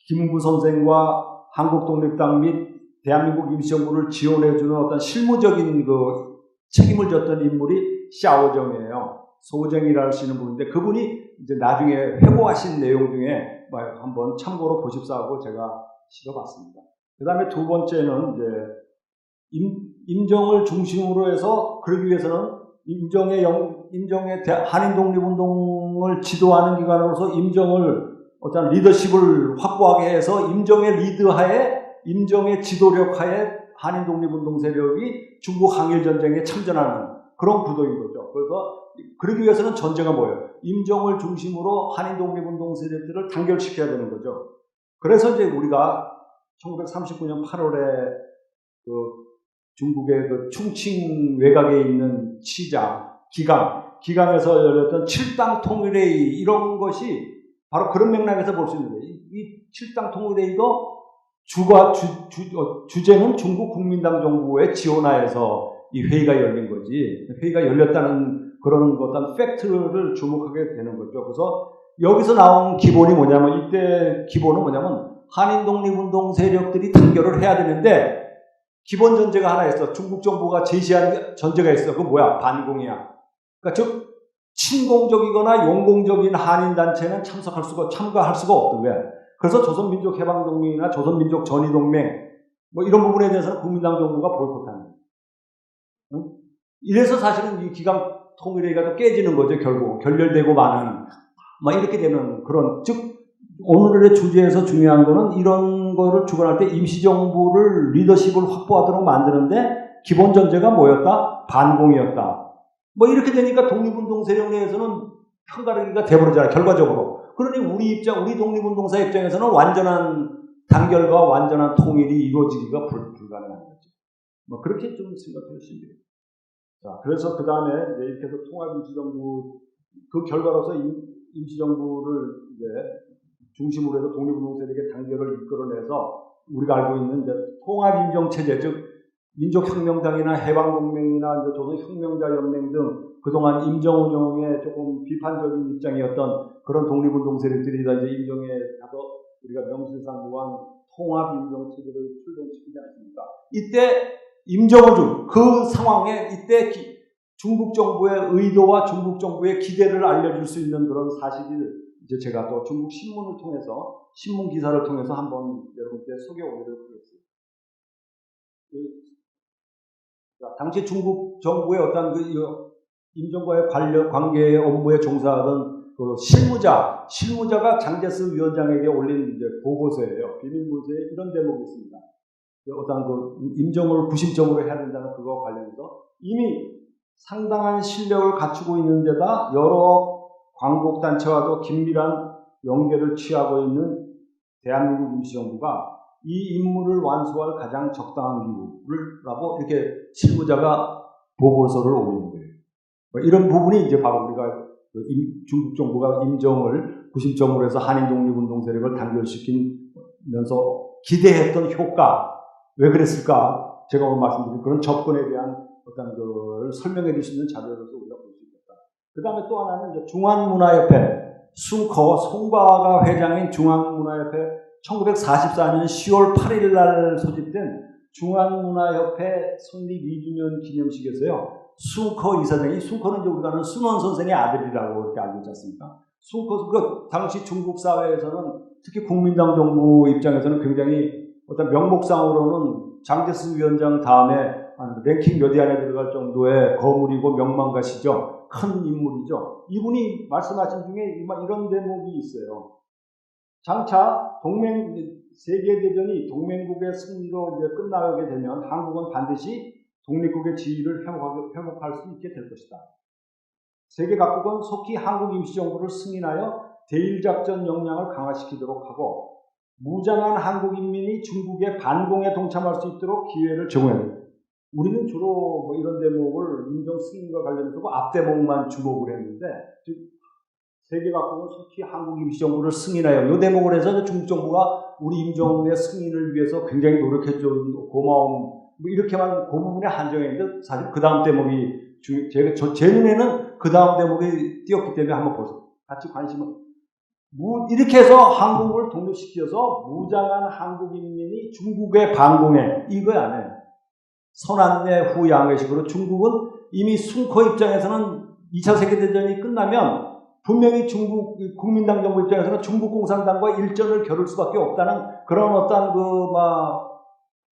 김구 선생과 한국독립당 및 대한민국 임시정부를 지원해주는 어떤 실무적인 그 책임을 졌던 인물이 샤오정이에요. 소정이라 하시는 분인데 그분이 이제 나중에 회고하신 내용 중에 한번 참고로 보십사하고 제가 실어봤습니다. 그 다음에 두 번째는 이제 임정을 중심으로 해서 그러기 위해서는 임정의 한인독립운동을 지도하는 기관으로서 임정을 어떤 리더십을 확보하게 해서 임정의 리드하에 임정의 지도력 하에 한인독립운동 세력이 중국 항일전쟁에 참전하는 그런 구도인 거죠. 그래서 그러기 위해서는 전제가 뭐예요? 임정을 중심으로 한인독립운동 세력들을 단결시켜야 되는 거죠. 그래서 이제 우리가 1939년 8월에 그 중국의 그 충칭 외곽에 있는 시장, 기강에서 열렸던 7당 통일회의 이런 것이 바로 그런 맥락에서 볼 수 있는 거예요. 이 7당 통일회의도 주제는 중국 국민당 정부의 지원하에서 이 회의가 열린 거지. 회의가 열렸다는 그런 어떤 팩트를 주목하게 되는 거죠. 그래서 여기서 나온 기본이 뭐냐면 이때 기본은 뭐냐면 한인독립운동 세력들이 단결을 해야 되는데 기본 전제가 하나 있어. 중국 정부가 제시한 전제가 있어. 그건 뭐야? 반공이야. 그러니까 즉 친공적이거나 용공적인 한인단체는 참가할 수가 없던 거야. 그래서 조선민족해방동맹이나 조선민족전의동맹 뭐 이런 부분에 대해서는 국민당 정부가 보이콧하는 거예요. 응? 이래서 사실은 이 기강 통일회의가 또 깨지는 거죠. 결국 결렬되고 마는 막 이렇게 되는 그런 즉 오늘의 주제에서 중요한 거는 이런 거를 주관할 때 임시정부를 리더십을 확보하도록 만드는데 기본 전제가 뭐였다? 반공이었다. 뭐 이렇게 되니까 독립운동 세력 내에서는 편가르기가 돼버리잖아요. 결과적으로. 그러니 우리 독립운동사 입장에서는 완전한 단결과 완전한 통일이 이루어지기가 불가능한 거죠. 뭐 그렇게 좀 생각해 주시면 돼요. 자, 그래서 그 다음에 이렇게 해서 통합임시정부 그 결과로서 임시정부를 이제 중심으로 해서 독립운동 세력의 단결을 이끌어내서 우리가 알고 있는 이제 통합임정체제 즉 민족혁명당이나 해방동맹이나 조선혁명자연맹 등 그동안 임정운영에 조금 비판적인 입장이었던 그런 독립운동 세력들이 이제 임정에 가서 우리가 명실상 무한 통합임정체제를 출범시키지 않습니까? 이때 임정을 그 상황에 이때 중국 정부의 의도와 중국 정부의 기대를 알려줄 수 있는 그런 사실을 이제 제가 또 중국 신문을 통해서 신문 기사를 통해서 한번 여러분께 소개해 오도록 하겠습니다. 당시 중국 정부의 어떤 임정과의 관계의 업무에 종사하던 그 실무자가 장제스 위원장에게 올린 이제 보고서예요. 비밀문서에 이런 대목이 있습니다. 어떤 그 임정을 구심점으로 해야 된다는 그거 관련해서 이미 상당한 실력을 갖추고 있는 데다 여러 광복단체와도 긴밀한 연계를 취하고 있는 대한민국 임시정부가 이 임무를 완수할 가장 적당한 기구라고 이렇게 실무자가 보고서를 올리는 거예요. 이런 부분이 이제 바로 우리가 중국 정부가 임정을 구심점으로 해서 한인독립운동 세력을 단결시키면서 기대했던 효과, 왜 그랬을까? 제가 오늘 말씀드린 그런 접근에 대한 어떤 걸 설명해 줄 수 있는 자료로서 우리가 볼 수 있겠다. 그 다음에 또 하나는 이제 중앙문화협회, 숭커 송바가 회장인 중앙문화협회 1944년 10월 8일 날 소집된 중앙문화협회創立 2주년 기념식에서요. 숭커 이사장이, 숭커는 이제 우리가 아는 순원 선생의 아들이라고 이렇게 알고 있지 않습니까? 숭커, 그 당시 중국 사회에서는 특히 국민당 정부 입장에서는 굉장히 어떤 명목상으로는 장제스 위원장 다음에 랭킹 몇 위 안에 들어갈 정도의 거물이고 명망가시죠. 큰 인물이죠. 이분이 말씀하신 중에 이런 대목이 있어요. 장차 세계대전이 동맹국의 승리로 이제 끝나게 되면 한국은 반드시 독립국의 지위를 회복할 수 있게 될 것이다. 세계 각국은 속히 한국 임시정부를 승인하여 대일작전 역량을 강화시키도록 하고 무장한 한국 인민이 중국의 반공에 동참할 수 있도록 기회를 제공해야 된다. 우리는 주로 이런 대목을 임정 승인과 관련해서 앞대목만 주목을 했는데, 즉 세계 각국은 속히 한국 임시정부를 승인하여 이 대목을 해서 중국 정부가 우리 임정의 승인을 위해서 굉장히 노력해준 고마움, 이렇게만 그 부분에 한정했는데 사실 그 다음 대목이 제 눈에는 그 다음 대목이 띄었기 때문에 한번 보세요. 같이 관심을 이렇게 해서 한국을 독립시켜서 무장한 한국 인민이 중국의 반공에 이거 안 해요. 선안내 후 양회식으로 중국은 이미 숭커 입장에서는 2차 세계대전이 끝나면 분명히 중국 국민당 정부 입장에서는 중국 공산당과 일전을 겨룰 수밖에 없다는 그런 어떤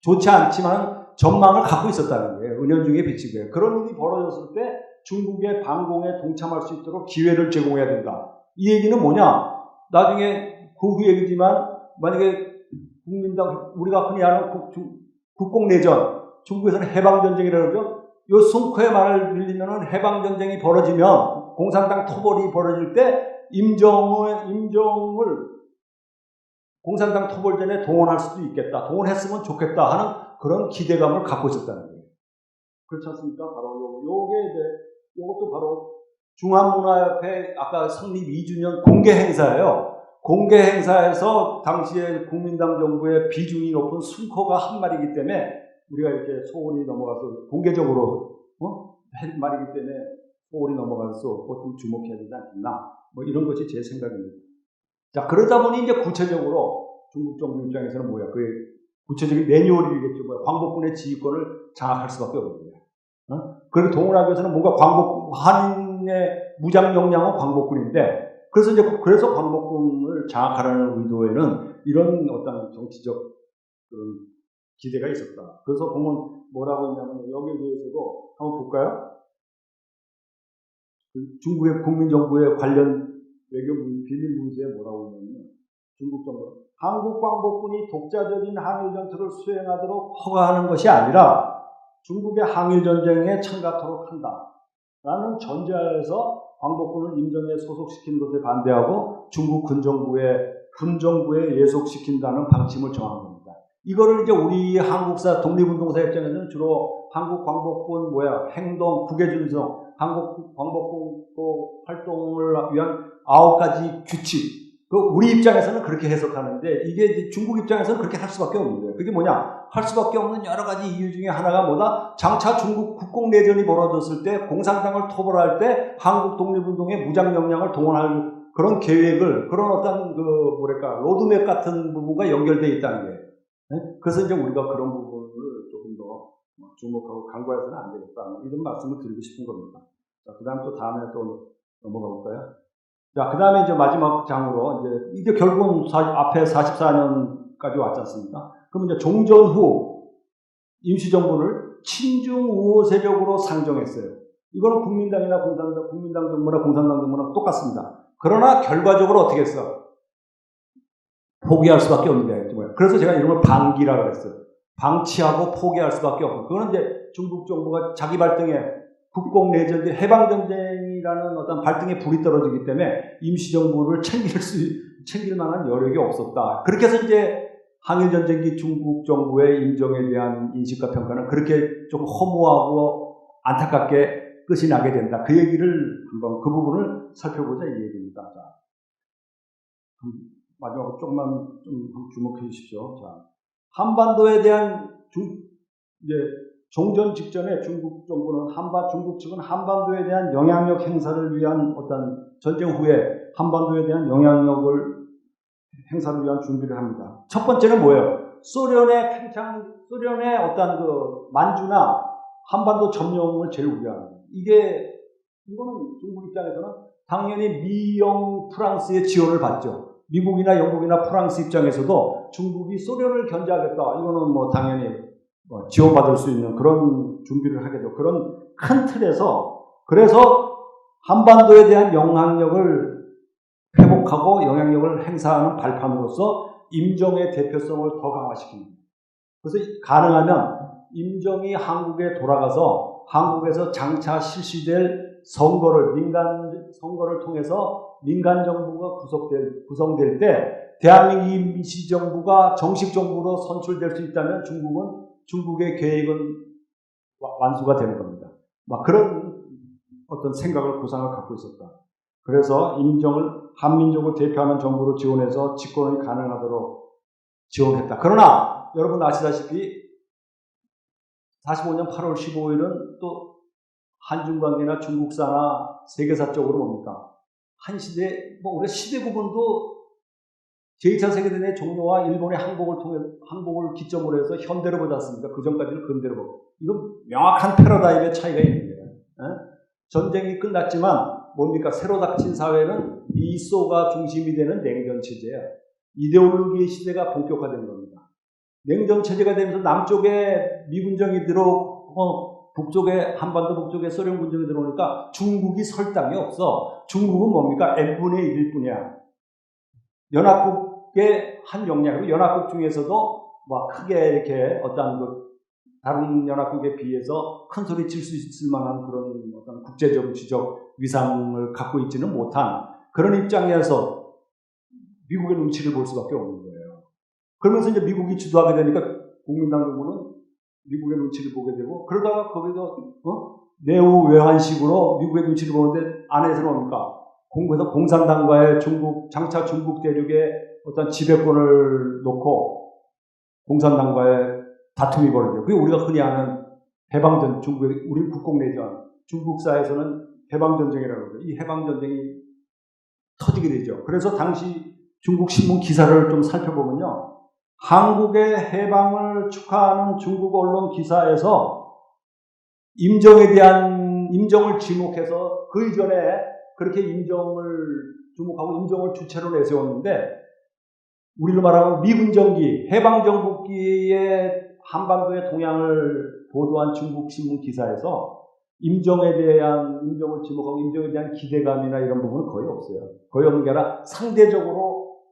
좋지 않지만 전망을 갖고 있었다는 거예요. 은연중에 비치고요. 그런 일이 벌어졌을 때 중국의 반공에 동참할 수 있도록 기회를 제공해야 된다. 이 얘기는 뭐냐? 나중에 그 후 얘기지만 만약에 국민당 우리가 흔히 아는 국공내전, 중국에서는 해방전쟁이라고 그러죠. 요 숭커의 말을 빌리면은 해방전쟁이 벌어지면 공산당 토벌이 벌어질 때 임정을 공산당 토벌전에 동원할 수도 있겠다. 동원했으면 좋겠다 하는 그런 기대감을 갖고 있었다는 거예요. 그렇지 않습니까? 바로 요것도 바로 중앙문화협회 아까 성립 2주년 공개 행사예요. 공개 행사에서 당시에 국민당 정부의 비중이 높은 숭커가 한 말이기 때문에 우리가 이렇게 소원이 넘어가서 공개적으로 할 말이기 때문에 소원이 넘어가서 좀 주목해야 되지 않겠나? 이런 것이 제 생각입니다. 자, 그러다 보니 이제 구체적으로 중국 정부 입장에서는 그 구체적인 매뉴얼이겠죠. 광복군의 지휘권을 장악할 수밖에 없는 거예요. 그리고 동원하기 위해서는 뭔가 한인의 무장 역량은 광복군인데, 그래서 광복군을 장악하라는 의도에는 이런 어떤 정치적 그런 기대가 있었다. 그래서 보면 뭐라고 했냐면 여기에 대해서도 한번 볼까요? 중국의 국민정부의 관련 외교 비밀 문서에 뭐라고 했냐면 중국 정부는 한국 광복군이 독자적인 항일전투를 수행하도록 허가하는 것이 아니라 중국의 항일전쟁에 참가토록 한다. 라는 전제하에서 광복군을 임정에 소속시키는 것에 반대하고 중국 군정부에 예속시킨다는 방침을 정한 겁니다. 이거를 이제 우리 한국사 독립운동사 입장에서는 주로 한국 광복군 행동, 국외준성, 한국 광복군 활동을 위한 9가지 규칙. 우리 입장에서는 그렇게 해석하는데 이게 중국 입장에서는 그렇게 할 수밖에 없는 거예요. 그게 뭐냐? 할 수밖에 없는 여러 가지 이유 중에 하나가 뭐다? 장차 중국 국공내전이 벌어졌을 때 공산당을 토벌할 때 한국 독립운동의 무장 역량을 동원할 그런 계획을 그런 어떤 로드맵 같은 부분과 연결되어 있다는 거예요. 네? 그래서 이제 우리가 그런 부분을 조금 더 주목하고 간과해서는 안 되겠다. 이런 말씀을 드리고 싶은 겁니다. 자, 그 다음 다음에 또 넘어가 볼까요? 자, 그 다음에 이제 마지막 장으로, 이게 결국은 앞에 44년까지 왔지 않습니까? 그럼 이제 종전 후 임시정부를 친중 우호 세력으로 상정했어요. 이거는 국민당 정부나 공산당 정부나 똑같습니다. 그러나 결과적으로 어떻게 했어? 포기할 수밖에 없는 거예요. 그래서 제가 이름을 방기라고 했어요. 방치하고 포기할 수밖에 없고. 그거는 이제 중국 정부가 자기 발등에 국공내전, 해방전쟁이라는 어떤 발등에 불이 떨어지기 때문에 임시정부를 챙길 만한 여력이 없었다. 그렇게 해서 이제 항일전쟁기 중국 정부의 임정에 대한 인식과 평가는 그렇게 좀 허무하고 안타깝게 끝이 나게 된다. 그 얘기를 한번 그 부분을 살펴보자 이 얘기입니다. 자, 마지막으로 조금만 좀 주목해 주십시오. 자, 한반도에 대한 종전 직전에 중국 정부는 중국 측은 한반도에 대한 영향력 행사를 위한 어떤 전쟁 후에 한반도에 대한 영향력을 행사를 위한 준비를 합니다. 첫 번째는 뭐예요? 소련의 어떤 그 만주나 한반도 점령을 제일 우려합니다. 이거는 중국 입장에서는 당연히 미영 프랑스의 지원을 받죠. 미국이나 영국이나 프랑스 입장에서도 중국이 소련을 견제하겠다. 이거는 뭐 당연히 지원받을 수 있는 그런 준비를 하게 되고, 그런 큰 틀에서, 그래서 한반도에 대한 영향력을 회복하고 영향력을 행사하는 발판으로서 임정의 대표성을 더 강화시킵니다. 그래서 가능하면 임정이 한국에 돌아가서 한국에서 장차 실시될 민간 선거를 통해서 민간 정부가 구성될 때 대한민국 임시정부가 정식 정부로 선출될 수 있다면 중국의 계획은 완수가 되는 겁니다. 막 그런 어떤 구상을 갖고 있었다. 그래서 임정을 한민족을 대표하는 정부로 지원해서 집권이 가능하도록 지원했다. 그러나 여러분 아시다시피 45년 8월 15일은 또 한중관계나 중국사나 세계사적으로 뭡니까? 한 시대, 우리가 시대 구분도 제2차 세계대전의 종료와 일본의 항복을 기점으로 해서 현대로 보지 않습니까? 그 전까지는 근대로 보고. 이건 명확한 패러다임의 차이가 있는 거예요. 전쟁이 끝났지만 뭡니까? 새로 닥친 사회는 미소가 중심이 되는 냉전체제야. 이데올로기의 시대가 본격화된 겁니다. 냉전체제가 되면서 남쪽에 미군정이 들어오고 한반도 북쪽에 소련 군정이 들어오니까 중국이 설 땅이 없어. 중국은 뭡니까? n분의 1일 뿐이야. 연합국의 한 역량이고, 연합국 중에서도 막 크게 이렇게 다른 연합국에 비해서 큰 소리 칠 수 있을 만한 그런 어떤 국제적 지적 위상을 갖고 있지는 못한 그런 입장에서 미국의 눈치를 볼 수밖에 없는 거예요. 그러면서 이제 미국이 주도하게 되니까 국민당 정부는 미국의 눈치를 보게 되고, 그러다가 거기서 내후 외환식으로 미국의 눈치를 보는데 안에서는 뭡니까? 그래서 공산당과의 장차 중국 대륙의 어떤 지배권을 놓고 공산당과의 다툼이 벌어져요. 그게 우리가 흔히 아는 해방전, 우리 국공내전, 중국사에서는 해방전쟁이라고 그러죠. 이 해방전쟁이 터지게 되죠. 그래서 당시 중국 신문 기사를 좀 살펴보면요. 한국의 해방을 축하하는 중국 언론 기사에서 임정을 지목해서 그 이전에 그렇게 임정을 주목하고 임정을 주체로 내세웠는데, 우리로 말하면 미군정기, 해방정국기의 한반도의 동향을 보도한 중국 신문 기사에서 임정을 지목하고 임정에 대한 기대감이나 이런 부분은 거의 없어요. 거의 없는 게 아니라 상대적으로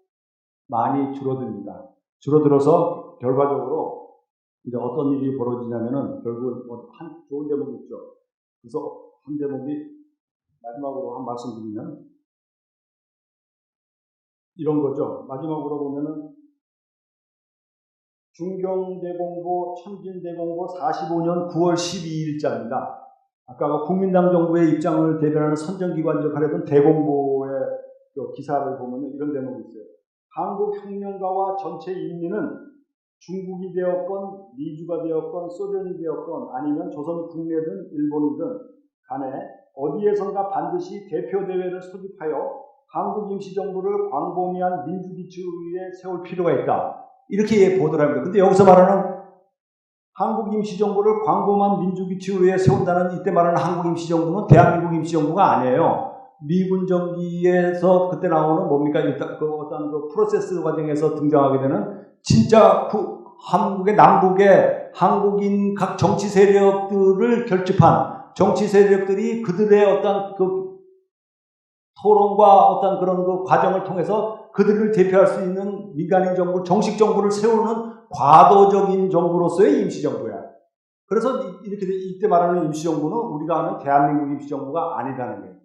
많이 줄어듭니다. 줄어들어서 결과적으로 이제 어떤 일이 벌어지냐면은 결국 한 좋은 대목이 있죠. 그래서 한 대목이 마지막으로 한 말씀 드리면 이런 거죠. 마지막으로 보면은 중경대공보, 천진대공보 45년 9월 12일자입니다. 아까 국민당 정부의 입장을 대변하는 선정기관 역할을 했던 대공보의 기사를 보면 이런 대목이 있어요. 한국 혁명가와 전체 인민은 중국이 되었건 미주가 되었건 소련이 되었건 아니면 조선 국내든 일본이든 간에 어디에선가 반드시 대표대회를 소집하여 한국 임시정부를 광범위한 민주기초의회에 세울 필요가 있다. 이렇게 보도를 합니다. 근데 여기서 말하는 한국 임시정부를 광범한 민주기초의회에 세운다는, 이때 말하는 한국 임시정부는 대한민국 임시정부가 아니에요. 미군정기에서 그때 나오는 뭡니까? 일단 어떤 프로세스 과정에서 등장하게 되는 진짜 한국의 남북의 한국인 각 정치 세력들을 결집한 정치 세력들이 그들의 어떤 토론과 어떤 그런 과정을 통해서 그들을 대표할 수 있는 민간인 정부, 정식 정부를 세우는 과도적인 정부로서의 임시정부야. 그래서 이때 말하는 임시정부는 우리가 아는 대한민국 임시정부가 아니라는 거예요.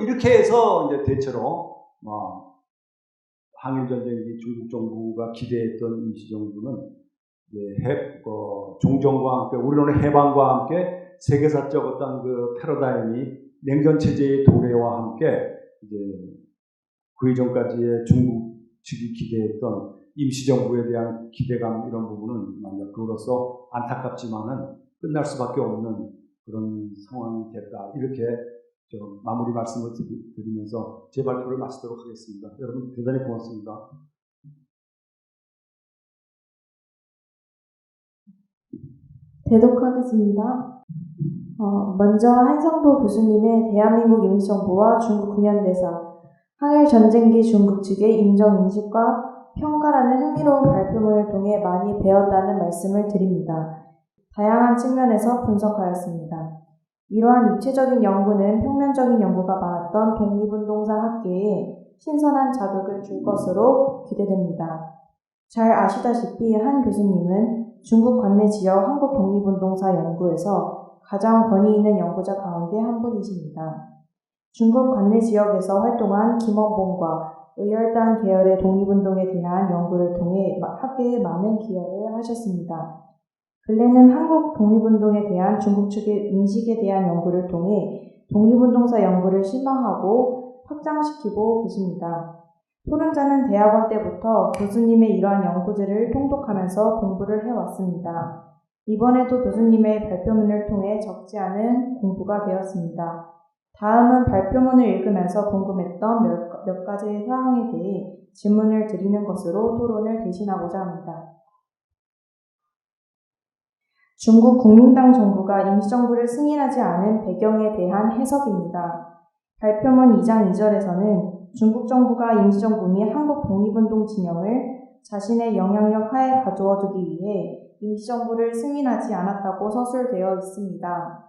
이렇게 해서 이제 대체로 항일전쟁이 중국 정부가 기대했던 임시정부는 종전과 함께, 우리로는 해방과 함께 세계사적 어떤 패러다임이 냉전체제의 도래와 함께 이제 그 이전까지의 중국 측이 기대했던 임시정부에 대한 기대감, 이런 부분은 그로서 안타깝지만은 끝날 수밖에 없는 그런 상황이 됐다. 이렇게 마무리 말씀을 드리면서 제 발표를 마치도록 하겠습니다. 여러분 대단히 고맙습니다. 대독하겠습니다. 먼저 한성도 교수님의 대한민국 임시정부와 중국 근현대사, 항일전쟁기 중국 측의 인정인식과 평가라는 흥미로운 발표문을 통해 많이 배웠다는 말씀을 드립니다. 다양한 측면에서 분석하였습니다. 이러한 입체적인 연구는 평면적인 연구가 많았던 독립운동사 학계에 신선한 자극을 줄 것으로 기대됩니다. 잘 아시다시피 한 교수님은 중국 관내 지역 한국 독립운동사 연구에서 가장 권위 있는 연구자 가운데 한 분이십니다. 중국 관내 지역에서 활동한 김원봉과 의열단 계열의 독립운동에 대한 연구를 통해 학계에 많은 기여를 하셨습니다. 근래는 한국 독립운동에 대한 중국 측의 인식에 대한 연구를 통해 독립운동사 연구를 심화하고 확장시키고 계십니다. 토론자는 대학원 때부터 교수님의 이러한 연구들을 통독하면서 공부를 해왔습니다. 이번에도 교수님의 발표문을 통해 적지 않은 공부가 되었습니다. 다음은 발표문을 읽으면서 궁금했던 몇 가지의 사항에 대해 질문을 드리는 것으로 토론을 대신하고자 합니다. 중국 국민당 정부가 임시정부를 승인하지 않은 배경에 대한 해석입니다. 발표문 2장 2절에서는 중국 정부가 임시정부 및 한국 독립운동 진영을 자신의 영향력 하에 가두어 두기 위해 임시정부를 승인하지 않았다고 서술되어 있습니다.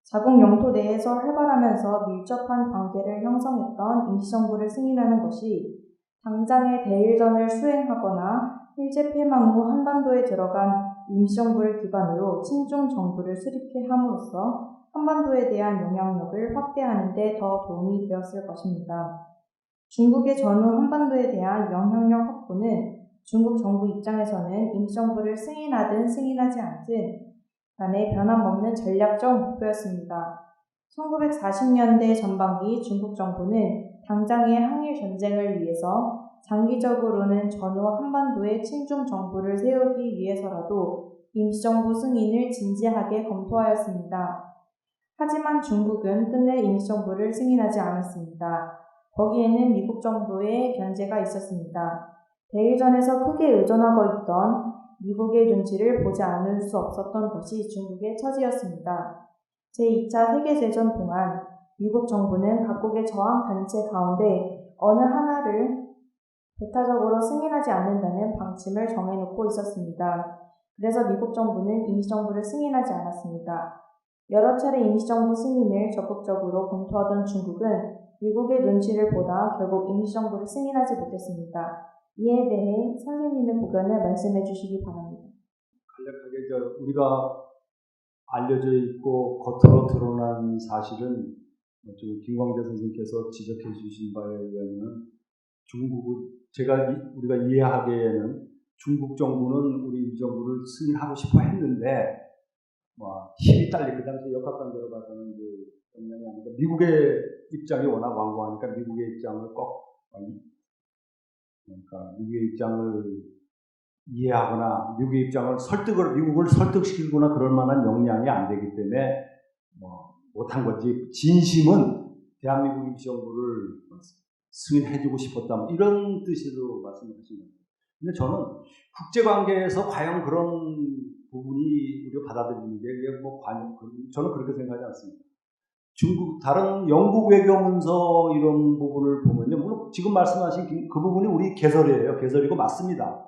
자국 영토 내에서 활발하면서 밀접한 관계를 형성했던 임시정부를 승인하는 것이 당장의 대일전을 수행하거나 일제 폐망 후 한반도에 들어간 임시정부를 기반으로 친중 정부를 수립해 함으로써 한반도에 대한 영향력을 확대하는 데 더 도움이 되었을 것입니다. 중국의 전후 한반도에 대한 영향력 확보는 중국 정부 입장에서는 임시정부를 승인하든 승인하지 않든 간에 변함없는 전략적 목표였습니다. 1940년대 전반기 중국 정부는 당장의 항일 전쟁을 위해서 장기적으로는 전후 한반도에 친중 정부를 세우기 위해서라도 임시정부 승인을 진지하게 검토하였습니다. 하지만 중국은 끝내 임시정부를 승인하지 않았습니다. 거기에는 미국 정부의 견제가 있었습니다. 대일전에서 크게 의존하고 있던 미국의 눈치를 보지 않을 수 없었던 것이 중국의 처지였습니다. 제2차 세계대전 동안 미국 정부는 각국의 저항단체 가운데 어느 하나를 배타적으로 승인하지 않는다는 방침을 정해놓고 있었습니다. 그래서 미국 정부는 임시정부를 승인하지 않았습니다. 여러 차례 임시정부 승인을 적극적으로 검토하던 중국은 미국의 눈치를 보다 결국 임시정부를 승인하지 못했습니다. 이에 대해 선생님의 고견을 말씀해 주시기 바랍니다. 간략하게 우리가 알려져 있고 겉으로 드러난 사실은 김광재 선생님께서 지적해 주신 바에 의하면 중국은 우리가 이해하기에는 중국 정부는 우리 이 정부를 승인하고 싶어 했는데 힘이 딸리 그 당시 역학관계로 봐서는 영향이 아니라 미국의 입장이 워낙 완고하니까 미국의 입장을 미국의 입장을 이해하거나 미국을 설득시키거나 그럴 만한 역량이 안 되기 때문에 못한 거지. 진심은 대한민국 임시정부를 승인해주고 싶었다. 이런 뜻으로 말씀하신 겁니다. 근데 저는 국제관계에서 과연 그런 부분이 우리가 받아들이는 게 저는 그렇게 생각하지 않습니다. 다른 영국 외교문서 이런 부분을 보면요. 물론 지금 말씀하신 그 부분이 우리 개설이에요. 개설이고 맞습니다.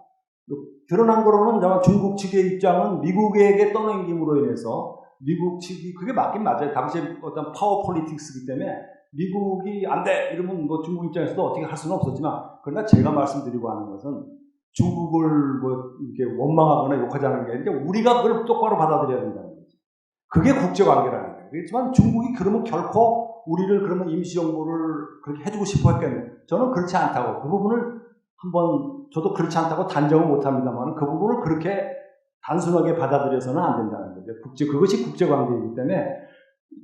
드러난 거로는 중국 측의 입장은 미국에게 떠넘김으로 인해서 미국 측이 그게 맞긴 맞아요. 당시에 어떤 파워 폴리틱스이기 때문에 미국이 안 돼! 이러면 중국 입장에서도 어떻게 할 수는 없었지만 그러나 제가 말씀드리고 하는 것은 중국을 이렇게 원망하거나 욕하지 않는 게 아니라 우리가 그걸 똑바로 받아들여야 된다는 거죠. 그게 국제관계라는 거예요. 그렇지만 중국이 그러면 결코 우리를 그러면 임시정부를 그렇게 해주고 싶어 했겠네. 저는 그렇지 않다고. 그 부분을 저도 그렇지 않다고 단정은 못합니다만 그 부분을 그렇게 단순하게 받아들여서는 안 된다는 거죠. 그것이 국제관계이기 때문에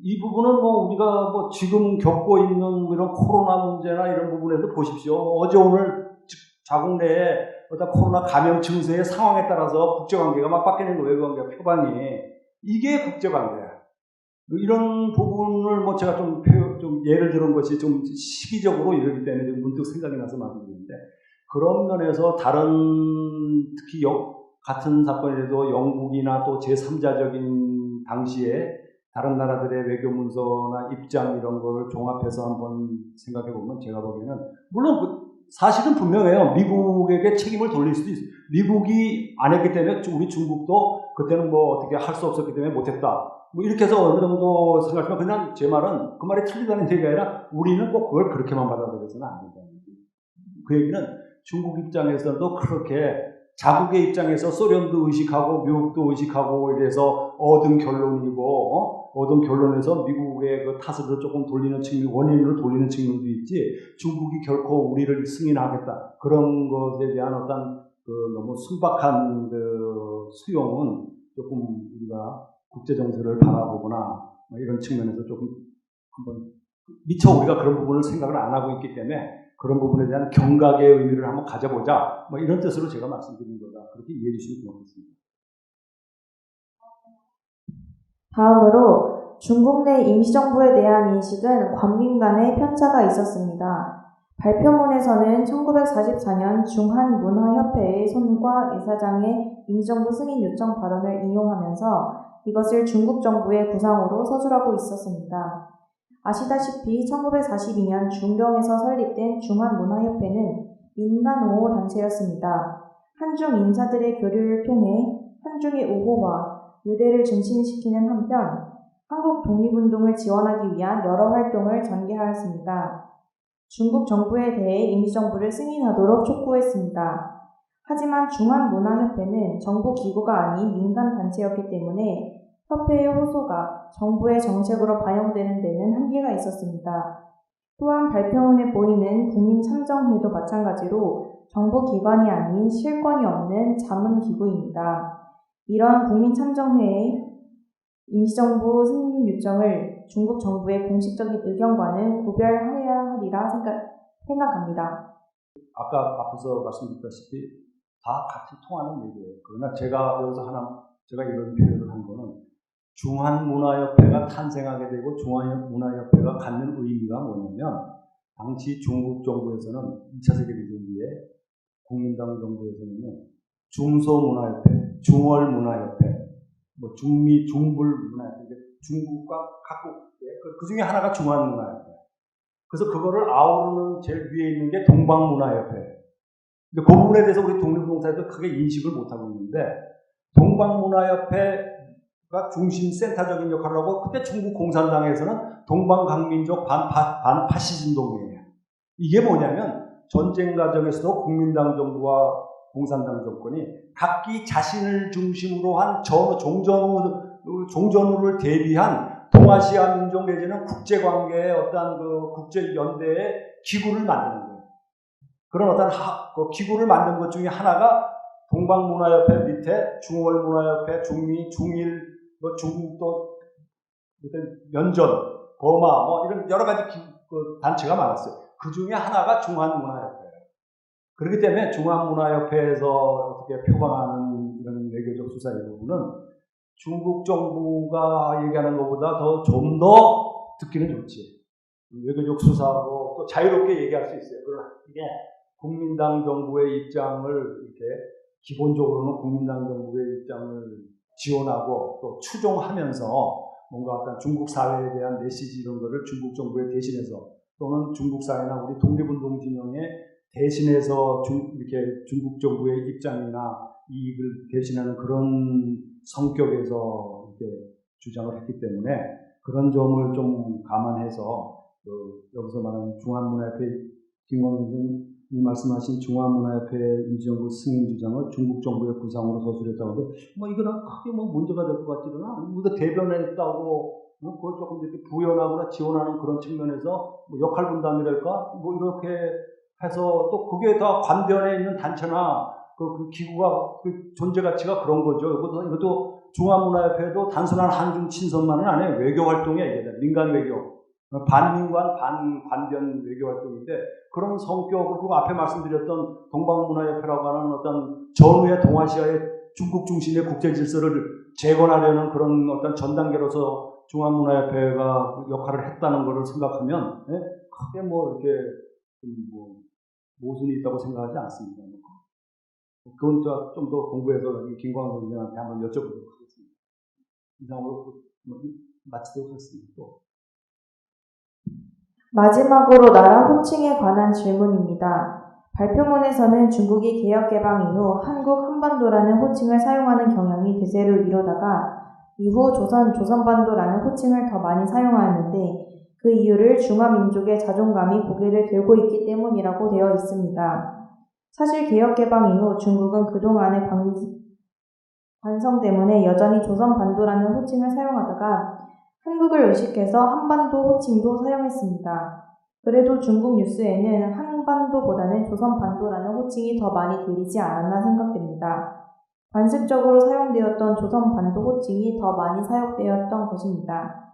이 부분은 우리가 지금 겪고 있는 이런 코로나 문제나 이런 부분에서 보십시오. 어제 오늘 자국 내에 어떤 코로나 감염 증세의 상황에 따라서 국제관계가 막 바뀌는 거예요. 외교관계가 표방이. 이게 국제관계야. 이런 부분을 뭐 제가 좀 예를 들은 것이 좀 시기적으로 이러기 때문에 좀 문득 생각이 나서 말씀드리는데, 그런 면에서 다른 특히 같은 사건이라도 영국이나 또 제3자적인 당시에 다른 나라들의 외교 문서나 입장 이런 거를 종합해서 한번 생각해 보면 제가 보기에는 물론 사실은 분명해요. 미국에게 책임을 돌릴 수도 있어요. 미국이 안 했기 때문에 우리 중국도 그때는 뭐 어떻게 할 수 없었기 때문에 못했다. 뭐 이렇게 해서 어느 정도 생각하지만 그냥 제 말은 그 말이 틀리다는 얘기가 아니라 우리는 꼭 그걸 그렇게만 받아들여서는 안 된다는 얘기. 그 얘기는 중국 입장에서도 그렇게 자국의 입장에서 소련도 의식하고 미국도 의식하고 이래서 얻은 결론이고 얻은 결론에서 미국의 그 탓을 조금 돌리는 측면, 원인으로 돌리는 측면도 있지 중국이 결코 우리를 승인하겠다 그런 것에 대한 어떤 그 너무 순박한 그 수용은 조금 우리가 국제 정세를 바라보거나 이런 측면에서 조금 한번 미처 우리가 그런 부분을 생각을 안 하고 있기 때문에 그런 부분에 대한 경각의 의미를 한번 가져보자. 뭐 이런 뜻으로 제가 말씀드린 거다. 그렇게 이해해 주시면 고맙겠습니다. 다음으로 중국 내 임시정부에 대한 인식은 관민 간의 편차가 있었습니다. 발표문에서는 1944년 중한문화협회의 손과 이사장의 임시정부 승인 요청 발언을 인용하면서 이것을 중국 정부의 구상으로 서술하고 있었습니다. 아시다시피 1942년 중경에서 설립된 중한문화협회는 민간옹호 단체였습니다. 한중 인사들의 교류를 통해 한중의 우호와 유대를 증진시키는 한편 한국 독립운동을 지원하기 위한 여러 활동을 전개하였습니다. 중국 정부에 대해 임시정부를 승인하도록 촉구했습니다. 하지만 중한문화협회는 정부 기구가 아닌 민간단체였기 때문에 협회의 호소가 정부의 정책으로 반영되는 데는 한계가 있었습니다. 또한 발표문에 보이는 국민참정회도 마찬가지로 정부기관이 아닌 실권이 없는 자문기구입니다. 이러한 국민참정회의 임시정부 승인 요청을 중국 정부의 공식적인 의견과는 구별해야 하리라 생각합니다. 아까 앞에서 말씀드렸다시피 다 같이 통하는 얘기예요. 그러나 제가 이런 표현을 한 거는 중한문화협회가 탄생하게 되고 중한문화협회가 갖는 의미가 뭐냐면 당시 중국 정부에서는 2차 세계대전 뒤에 국민당 정부에서는 중소문화협회, 중월문화협회, 뭐 중미, 중불문화협회, 중국과 각국의 그 중에 하나가 중한문화협회. 그래서 그거를 아우르는 제일 위에 있는 게 동방문화협회. 근데 그 부분에 대해서 우리 독립운동사에서 크게 인식을 못하고 있는데 동방문화협회가 중심 센터적인 역할을 하고 그때 중국 공산당에서는 동방강민족 반파시즘 동맹이에요. 이게 뭐냐면 전쟁 과정에서도 국민당 정부와 공산당 정권이 각기 자신을 중심으로 한 종전후를 대비한 동아시아 민족 내지는 국제관계의 어떤 그 국제연대의 기구를 만드는 거예요. 그런 어떤 그 기구를 만든 것 중에 하나가 동방문화협회 밑에 중월문화협회, 중미, 중일, 뭐 중국도 면전, 버마 뭐 이런 여러 가지 그 단체가 많았어요. 그 중에 하나가 중한문화협회예요. 그렇기 때문에 중한문화협회에서 어떻게 표방하는 이런 외교적 수사의 부분은 중국 정부가 얘기하는 것보다 좀 더 듣기는 좋지. 외교적 수사하고 또 자유롭게 얘기할 수 있어요. 그러나 이게 국민당 정부의 입장을 이렇게 기본적으로는 국민당 정부의 입장을 지원하고 또 추종하면서 뭔가 어떤 중국 사회에 대한 메시지 이런 거를 중국 정부에 대신해서 또는 중국 사회나 우리 독립운동 진영에 대신해서 이렇게 중국 정부의 입장이나 이익을 대신하는 그런 성격에서 이렇게 주장을 했기 때문에 그런 점을 좀 감안해서 여기서 말하는 중한문화협회 김광 선생님이 말씀하신 중한문화협회 임시정부 승인 주장을 중국 정부의 구상으로 서술했다고 하는데 뭐 이거는 크게 뭐 문제가 될 것 같지는 않아요. 우리가 대변했다고 그걸 조금 이렇게 부연하거나 지원하는 그런 측면에서 뭐 역할 분담이랄까 뭐 이렇게 해서 또 그게 다 관변에 있는 단체나 그 기구가 그 존재 가치가 그런 거죠. 이것도 중화문화협회도 단순한 한중 친선만은 아니에요. 외교 활동이에요. 민간 외교, 반민관 반관변 외교 활동인데 그런 성격을 그리고 앞에 말씀드렸던 동방문화협회라고 하는 어떤 전후의 동아시아의 중국 중심의 국제 질서를 재건하려는 그런 어떤 전단계로서 중앙문화협회가 역할을 했다는 것을 생각하면 크게 뭐 이렇게 뭐 모순이 있다고 생각하지 않습니다. 그건 좀 더 공부해서 김광석 선생님한테 한번 여쭤보도록 하겠습니다. 이상으로 마치도록 하겠습니다. 또. 마지막으로 나라 호칭에 관한 질문입니다. 발표문에서는 중국이 개혁개방 이후 한국 한반도라는 호칭을 사용하는 경향이 대세를 이루다가 이후 조선반도라는 호칭을 더 많이 사용하였는데 그 이유를 중화민족의 자존감이 고개를 들고 있기 때문이라고 되어 있습니다. 사실 개혁개방 이후 중국은 그동안의 관성 때문에 여전히 조선반도라는 호칭을 사용하다가 한국을 의식해서 한반도 호칭도 사용했습니다. 그래도 중국 뉴스에는 한반도보다는 조선반도라는 호칭이 더 많이 들리지 않았나 생각됩니다. 관습적으로 사용되었던 조선반도 호칭이 더 많이 사용되었던 것입니다.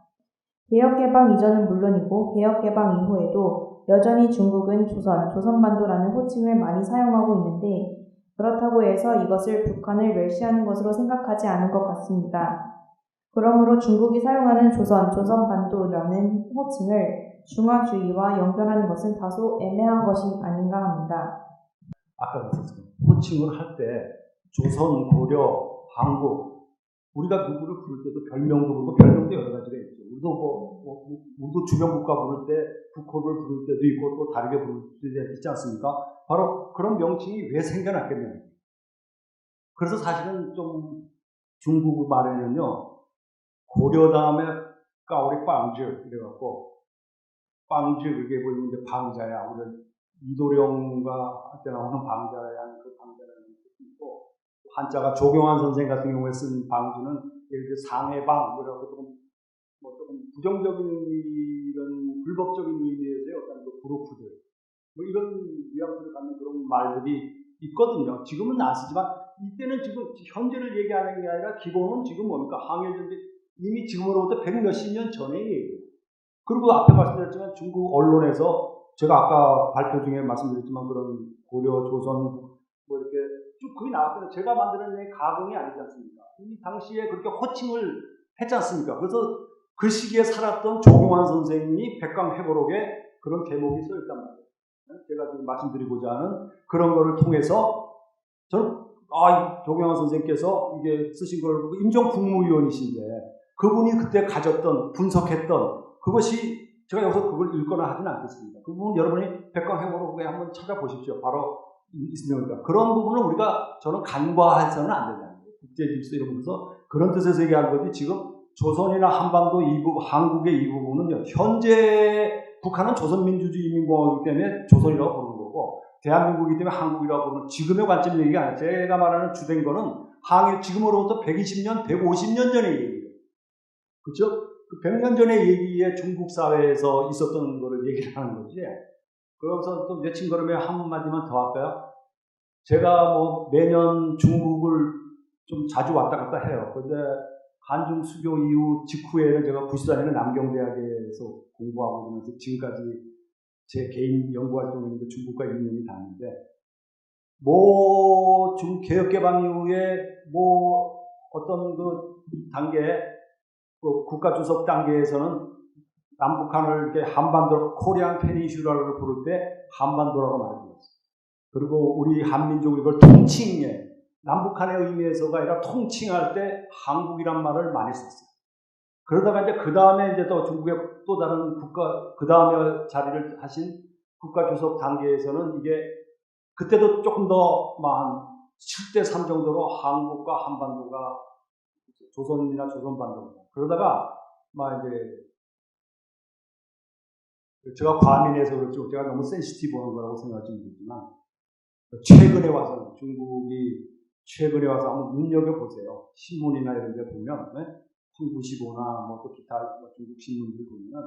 개혁개방 이전은 물론이고 개혁개방 이후에도 여전히 중국은 조선반도라는 호칭을 많이 사용하고 있는데 그렇다고 해서 이것을 북한을 멸시하는 것으로 생각하지 않은 것 같습니다. 그러므로 중국이 사용하는 조선반도라는 호칭을 중화주의와 연결하는 것은 다소 애매한 것이 아닌가 합니다. 아까 말씀드렸죠. 호칭을 할 때 조선, 고려, 한국 우리가 누구를 부를 때도 별명도 부르고 별명도 여러 가지가 있죠. 우리도 주변 국가 부를 때 북호를 부를 때도 있고 또 다르게 부를 때도 있지 않습니까? 바로 그런 명칭이 왜 생겨났겠냐는. 그래서 사실은 좀 중국 말에는요. 고려 다음에 까오리 빵즈 이래갖고 빵즈 그게 뭐 이제 방자야. 우리 이도령과 한때 나오는 방자라는 그 방자라는 것도 있고 한자가 조경환 선생 같은 경우에 쓴 방주는 예를 들어 상해방 뭐라고 조금 부정적인 이런 불법적인 의미에서의 어떤 그 그룹들 뭐 이런 뉘앙스를 갖는 그런 말들이 있거든요. 지금은 안 쓰지만 이때는 지금 현재를 얘기하는 게 아니라 기본은 지금 뭡니까? 항해전쟁 이미 지금으로부터 100몇십 년 전의 얘기예요. 그리고 앞에 말씀드렸지만 중국 언론에서 제가 아까 발표 중에 말씀드렸지만 그런 고려, 조선 뭐 이렇게 쭉 거기 나왔잖아요. 제가 만드는 가공이 아니지 않습니까? 이 당시에 그렇게 호칭을 했지 않습니까? 그래서 그 시기에 살았던 조경환 선생님이 백강해보록에 그런 대목이 써있단 말이에요. 제가 지금 말씀드리고자 하는 그런 거를 통해서 저는 조경환 선생님께서 이게 쓰신 걸 보고 임종 국무위원이신데 그분이 그때 가졌던 분석했던 그것이 제가 여기서 그걸 읽거나 하지는 않겠습니다. 그 부분 여러분이 백강해보록에 한번 찾아보십시오. 바로 있습니다. 그런 부분을 우리가 저는 간과해서는 안 된다는 거예요. 국제질서 이런 거서 그런 뜻에서 얘기한 거지 지금 조선이나 한반도 이 부분, 한국의 이 부분은 현재 북한은 조선민주주의인민공화국이기 때문에 조선이라고 부르는 거고 대한민국이기 때문에 한국이라고 부르는 지금의 관점 얘기가 아니에요. 제가 말하는 주된 거는 항해 지금으로부터 120년, 150년 전의 얘기예요. 그렇죠? 그 100년 전의 얘기에 중국 사회에서 있었던 거를 얘기를 하는 거지. 그래서 또 내친 걸음에 한마디만 더 할까요? 제가 뭐 매년 중국을 좀 자주 왔다 갔다 해요. 근데 한중 수교 이후 직후에는 제가 94년에 남경대학에서 공부하고 그러면서 지금까지 제 개인 연구 활동을 중국과 2년이 다는데 뭐 중국 개혁개방 이후에 뭐 어떤 그 단계 그 국가주석 단계에서는 남북한을 이렇게 한반도, 코리안 페닌슐라를 부를 때 한반도라고 말해요. 그리고 우리 한민족을 이걸 통칭해, 남북한의 의미에서가 아니라 통칭할 때 한국이란 말을 많이 썼어요. 그러다가 이제 그 다음에 이제 또 중국의 또 다른 국가, 그 다음에 자리를 하신 국가주석 단계에서는 이게 그때도 조금 더 한 7대3 정도로 한국과 한반도가 조선이나 조선반도입니다. 그러다가 막 이제 제가 과민해서 그렇죠. 제가 너무 센시티브한 거라고 생각할지 모르지만 최근에 와서 중국이 최근에 와서 한번 눈여겨보세요. 신문이나 이런 데 보면 한국시보나 뭐 또 기타 중국 신문들 보면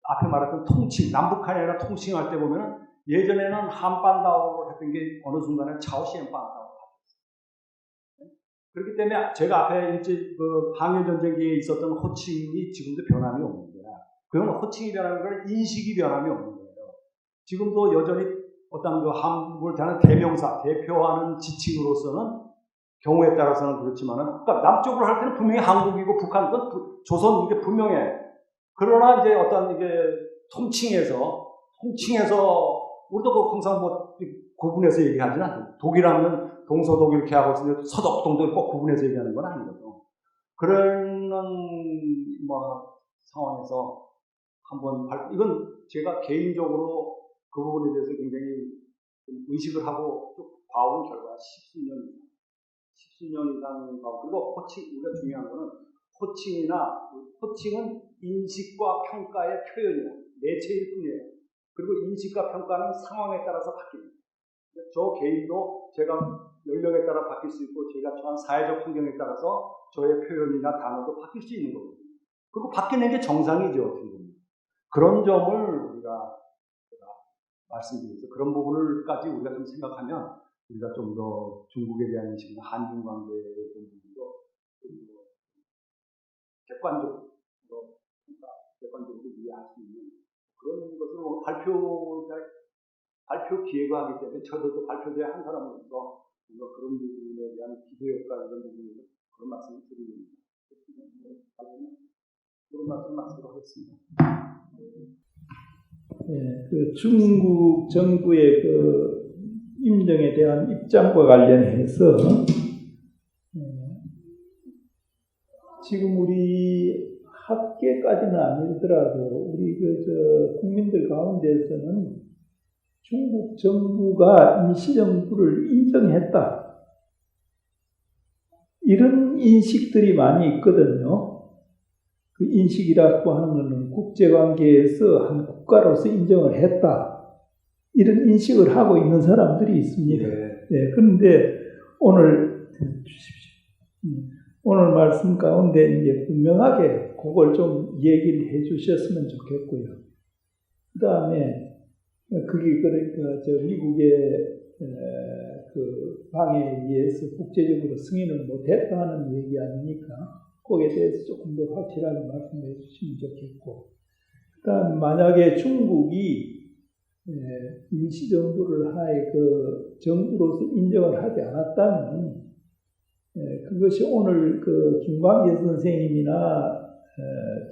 앞에 말했던 통칭, 남북한이 아니라 통칭할 때 보면 예전에는 한반도로 했던 게 어느 순간에 차오시엔반도로 바뀌었어요. 그렇기 때문에 제가 앞에 일제 그 항해전쟁기에 있었던 호칭이 지금도 변함이 없는 거야. 그건 호칭이 변하는 건 인식이 변함이 없는 거예요. 지금도 여전히 어떤 그 한국을 대하는 대명사, 대표하는 지칭으로서는 경우에 따라서는 그렇지만은, 그러니까 남쪽으로 할 때는 분명히 한국이고 북한, 조선 이게 분명해. 그러나 이제 어떤 이게 통칭해서 우리도 항상 뭐 구분해서 얘기하지는 않아요. 독일하면 동서독 이렇게 하고 있는데 서독동도 꼭 구분해서 얘기하는 건 아니거든요. 그런 뭐 상황에서 한번 이건 제가 개인적으로 그 부분에 대해서 굉장히 의식을 하고 쭉 봐온 결과 10수년 이상 봐오고, 그리고 우리가 중요한 거는 호칭은 인식과 평가의 표현이에요. 매체일 뿐이에요. 그리고 인식과 평가는 상황에 따라서 바뀝니다. 저 개인도 제가 연령에 따라 바뀔 수 있고, 제가 처한 사회적 환경에 따라서 저의 표현이나 단어도 바뀔 수 있는 거거든요. 그리고 바뀌는 게 정상이죠, 어떻게 보면. 그런 점을 우리가 말씀드려서 그런 부분을까지 우리가 좀 생각하면 우리가 좀 더 중국에 대한 인식이나 한중 관계에 대한 부분도 좀 더 객관적으로 이해할 수 있는 그런 것을 발표 기회가 하기 때문에 저도 발표자의 한 사람으로서 그런 부분에 대한 기대효과 이런 부분에서 그런 말씀을 드립니다. 그런 말씀을 하겠습니다. 예, 그 중국 정부의 그 임정에 대한 입장과 관련해서 지금 우리 학계까지는 아니더라도 우리 국민들 가운데서는 중국 정부가 임시정부를 인정했다, 이런 인식들이 많이 있거든요. 그 인식이라고 하는 것은 국제관계에서 한 국가로서 인정을 했다, 이런 인식을 하고 있는 사람들이 있습니다. 네, 그런데 오늘 말씀 가운데 이제 분명하게 그걸 좀 얘기를 해 주셨으면 좋겠고요. 그 다음에 그게 그러니까 미국의 그 방해에 의해서 국제적으로 승인을 못했다 하는 얘기 아닙니까? 거기에 대해서 조금 더 확실하게 말씀해 주시면 좋겠고, 그다음 만약에 중국이 임시정부를 하나의 그 정부로서 인정을 하지 않았다면 그것이 오늘 그 김광재 선생님이나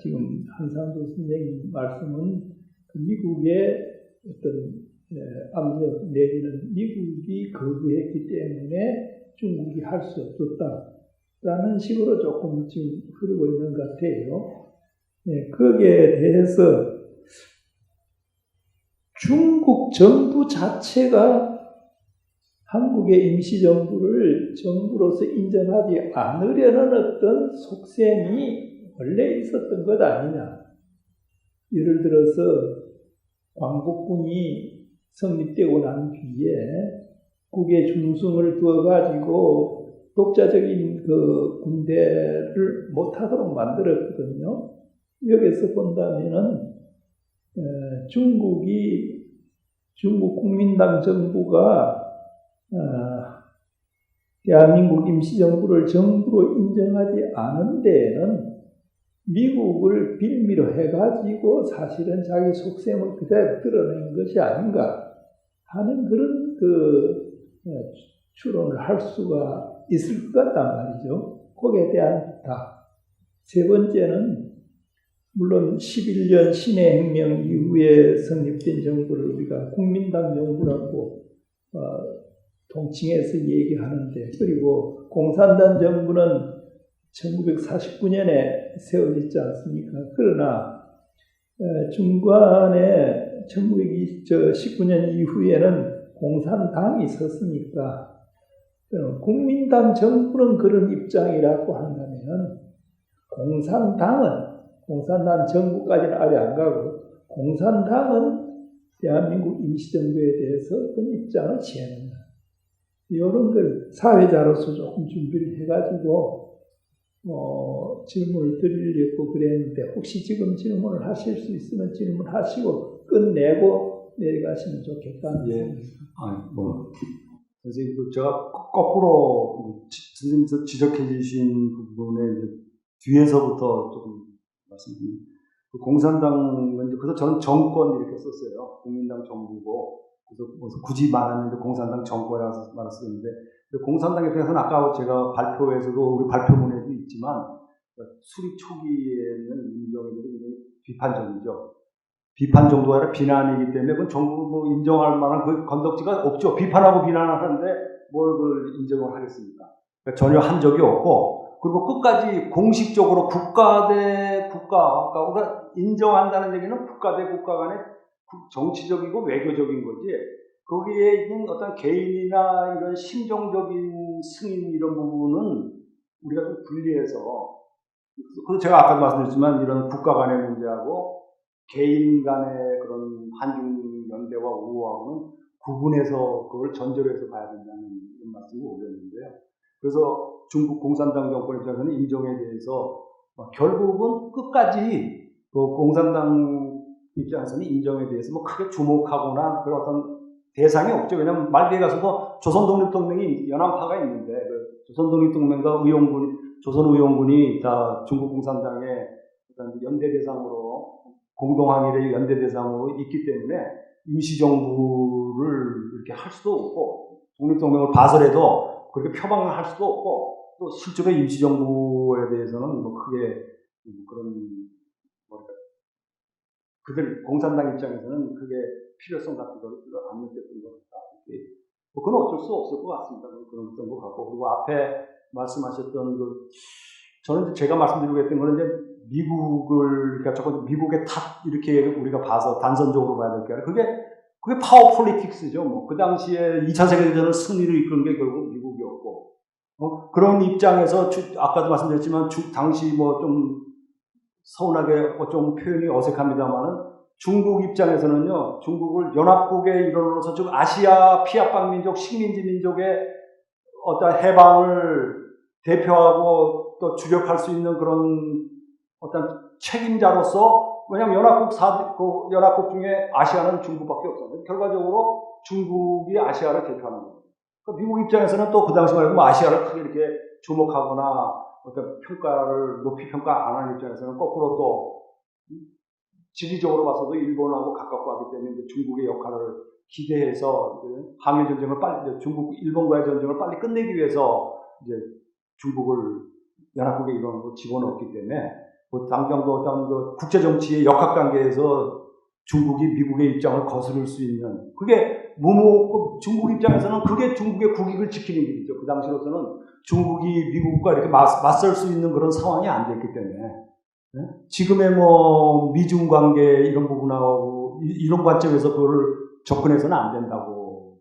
지금 한상도 선생님 말씀은 그 미국의 어떤 압력 내지는 미국이 거부했기 때문에 중국이 할 수 없었다라는 식으로 조금 지금 흐르고 있는 것 같아요. 거기에 대해서 중국 정부 자체가 한국의 임시정부를 정부로서 인정하지 않으려는 어떤 속셈이 원래 있었던 것 아니냐. 예를 들어서 광복군이 성립되고 난 뒤에 국의 중심을 두어가지고 독자적인 그 군대를 못하도록 만들었거든요. 여기서 본다면은 중국 국민당 정부가 대한민국 임시정부를 정부로 인정하지 않은 데에는 미국을 빌미로 해가지고 사실은 자기 속셈을 그대로 드러낸 것이 아닌가 하는 그런 추론을 할 수가 있을 것 같단 말이죠. 거기에 대한 답. 세 번째는 물론 11년 신해혁명 이후에 성립된 정부를 우리가 국민당 정부라고 통칭해서 얘기하는데, 그리고 공산당 정부는 1949년에 세워졌지 않습니까? 그러나 중간에 1919년 이후에는 공산당이 있었으니까 국민당 정부는 그런 입장이라고 한다면 공산당 정부까지는 아직 안 가고 공산당은 대한민국 임시정부에 대해서 어떤 입장을 취하는가, 이런 걸 사회자로서 조금 준비를 해가지고 질문을 드리려고 그랬는데, 혹시 지금 질문을 하실 수 있으면 질문하시고 끝내고 내려가시면 좋겠다는 생각입니다. 선생님, 제가 거꾸로 선생님께서 지적해 주신 부분에 이제 뒤에서부터 조금 말씀드립니다. 공산당은 그래서 저는 정권 이렇게 썼어요. 국민당 정부고, 그래서 굳이 말하는데 공산당 정권이라서 말을 쓰는데, 공산당 입장에서는 아까 제가 발표에서도 우리 발표문에도 있지만 수립 초기에는 임정에 대해서 굉장히 비판적이죠. 비판 정도가 아니라 비난이기 때문에 그건 정부 뭐 인정할 만한 그 건덕지가 없죠. 비판하고 비난을 하는데 뭘 그걸 인정을 하겠습니까? 그러니까 전혀 한 적이 없고, 그리고 끝까지 공식적으로 국가 대 국가, 그러니까 우리가 인정한다는 얘기는 국가 대 국가 간의 정치적이고 외교적인 거지, 거기에 있는 어떤 개인이나 이런 심정적인 승인 이런 부분은 우리가 좀 분리해서, 그래서 제가 아까도 말씀드렸지만 이런 국가 간의 문제하고 개인 간의 그런 한중 연대와 우호하고는 구분해서 그걸 전제로 해서 봐야 된다는 이런 말씀을 올렸는데요. 그래서 중국 공산당 정권 입장에서는 인정에 대해서 결국은 끝까지 그 공산당 입장에서는 인정에 대해서 뭐 크게 주목하거나 그런 어떤 대상이 없죠. 왜냐하면 말기에 가서도 조선독립동맹이 연합파가 있는데 그 조선독립동맹과 조선의용군이 다 중국 공산당의 어떤 연대 대상으로 공동항일의 연대 대상으로 있기 때문에 임시정부를 이렇게 할 수도 없고, 독립동맹을 봐서라도 그렇게 표방을 할 수도 없고, 또 실제로 임시정부에 대해서는 뭐 크게 그런 그들 공산당 입장에서는 그게 필요성 같은 걸 안 느꼈던 것 같다. 그건 어쩔 수 없을 것 같습니다. 그런 것 같고, 그리고 앞에 말씀하셨던 저는 제가 말씀드리고 했던 거는 이제 그러니까 조금 미국의 탓 이렇게 우리가 봐서 단선적으로 봐야 될 게 아니라 그게 파워 폴리틱스죠. 뭐 그 당시에 2차 세계대전을 승리를 이끄는 게 결국 미국이었고, 그런 입장에서 아까도 말씀드렸지만 당시 뭐 좀 서운하게 좀 표현이 어색합니다만은 중국 입장에서는요, 중국을 연합국의 일원으로서 좀 아시아 피압방 민족, 식민지 민족의 어떤 해방을 대표하고 또 주력할 수 있는 그런 어떤 책임자로서, 왜냐하면 연합국 중에 아시아는 중국밖에 없어요. 결과적으로 중국이 아시아를 대표하는 거예요. 그러니까 미국 입장에서는 또 그 당시 말고 아시아를 크게 이렇게 주목하거나 어떤 평가를 높이 평가 안 하는 입장에서는 거꾸로 또 지리적으로 봐서도 일본하고 가깝고 하기 때문에 이제 중국의 역할을 기대해서 항일 전쟁을 일본과의 전쟁을 빨리 끝내기 위해서 이제 중국을 연합국의 일원으로 집어넣었기 때문에 당장 어떤 국제 정치의 역학 관계에서 중국이 미국의 입장을 거스를 수 있는, 그게 중국 입장에서는 그게 중국의 국익을 지키는 일이죠. 그 당시로서는 중국이 미국과 이렇게 맞설 수 있는 그런 상황이 안 됐기 때문에, 지금의 뭐 미중 관계 이런 부분하고 이런 관점에서 그거를 접근해서는 안 된다고.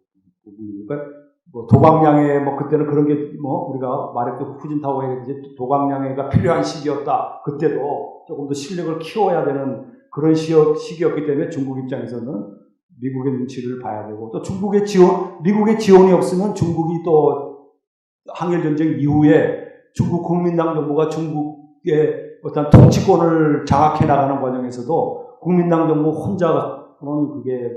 그러니까 뭐 도광양해 뭐 그때는 그런 게 뭐 우리가 말했던 후진타오에 이제 도광양해가 필요한 시기였다. 그때도 조금 더 실력을 키워야 되는 그런 시기였기 때문에 중국 입장에서는 미국의 눈치를 봐야 되고, 또 미국의 지원이 없으면 중국이 또 항일전쟁 이후에 중국 국민당 정부가 중국의 어떤 통치권을 장악해 나가는 과정에서도 국민당 정부 혼자는 그게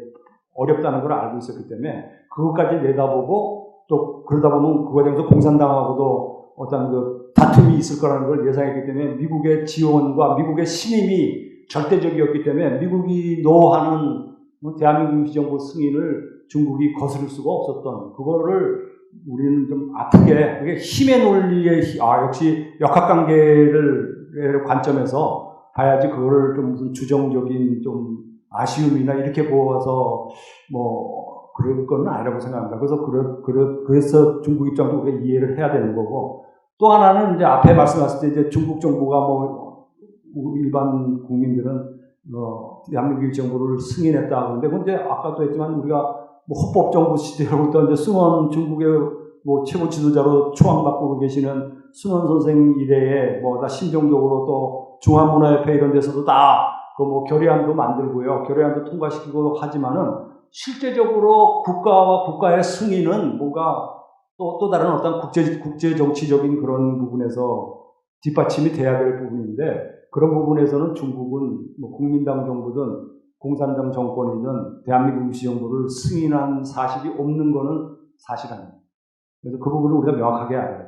어렵다는 걸 알고 있었기 때문에 그것까지 내다보고, 또 그러다 보면 그 과정에서 공산당하고도 어떤 그 다툼이 있을 거라는 걸 예상했기 때문에 미국의 지원과 미국의 신임이 절대적이었기 때문에 미국이 노하는 대한민국 임시정부 승인을 중국이 거스를 수가 없었던, 그거를 우리는 좀 아프게, 그게 힘의 논리의, 역시 역학관계를 관점에서 봐야지 그거를 좀 무슨 주정적인 좀 아쉬움이나 이렇게 보아서 뭐 그럴 건 아니라고 생각합니다. 그래서 중국 입장도 우리가 이해를 해야 되는 거고, 또 하나는 이제 앞에 말씀하실 때 이제 중국 정부가 뭐 일반 국민들은 대한민국 정부를 승인했다 하는데, 근데 아까도 했지만 우리가 뭐 헌법정부 시대로부터 이제 중국의 뭐 최고 지도자로 추앙받고 계시는 순원 선생 이래에 뭐 다 심정적으로 또 중화문화협회 이런 데서도 다 그 뭐 결의안도 만들고요, 결의안도 통과시키고 하지만은 실제적으로 국가와 국가의 승인은 뭔가 또 다른 어떤 국제 정치적인 그런 부분에서 뒷받침이 돼야 될 부분인데, 그런 부분에서는 중국은 뭐 국민당 정부든 공산당 정권이든 대한민국 임시정부를 승인한 사실이 없는 거는 사실 아닙니다. 그래서 그 부분을 우리가 명확하게 알아야 돼요.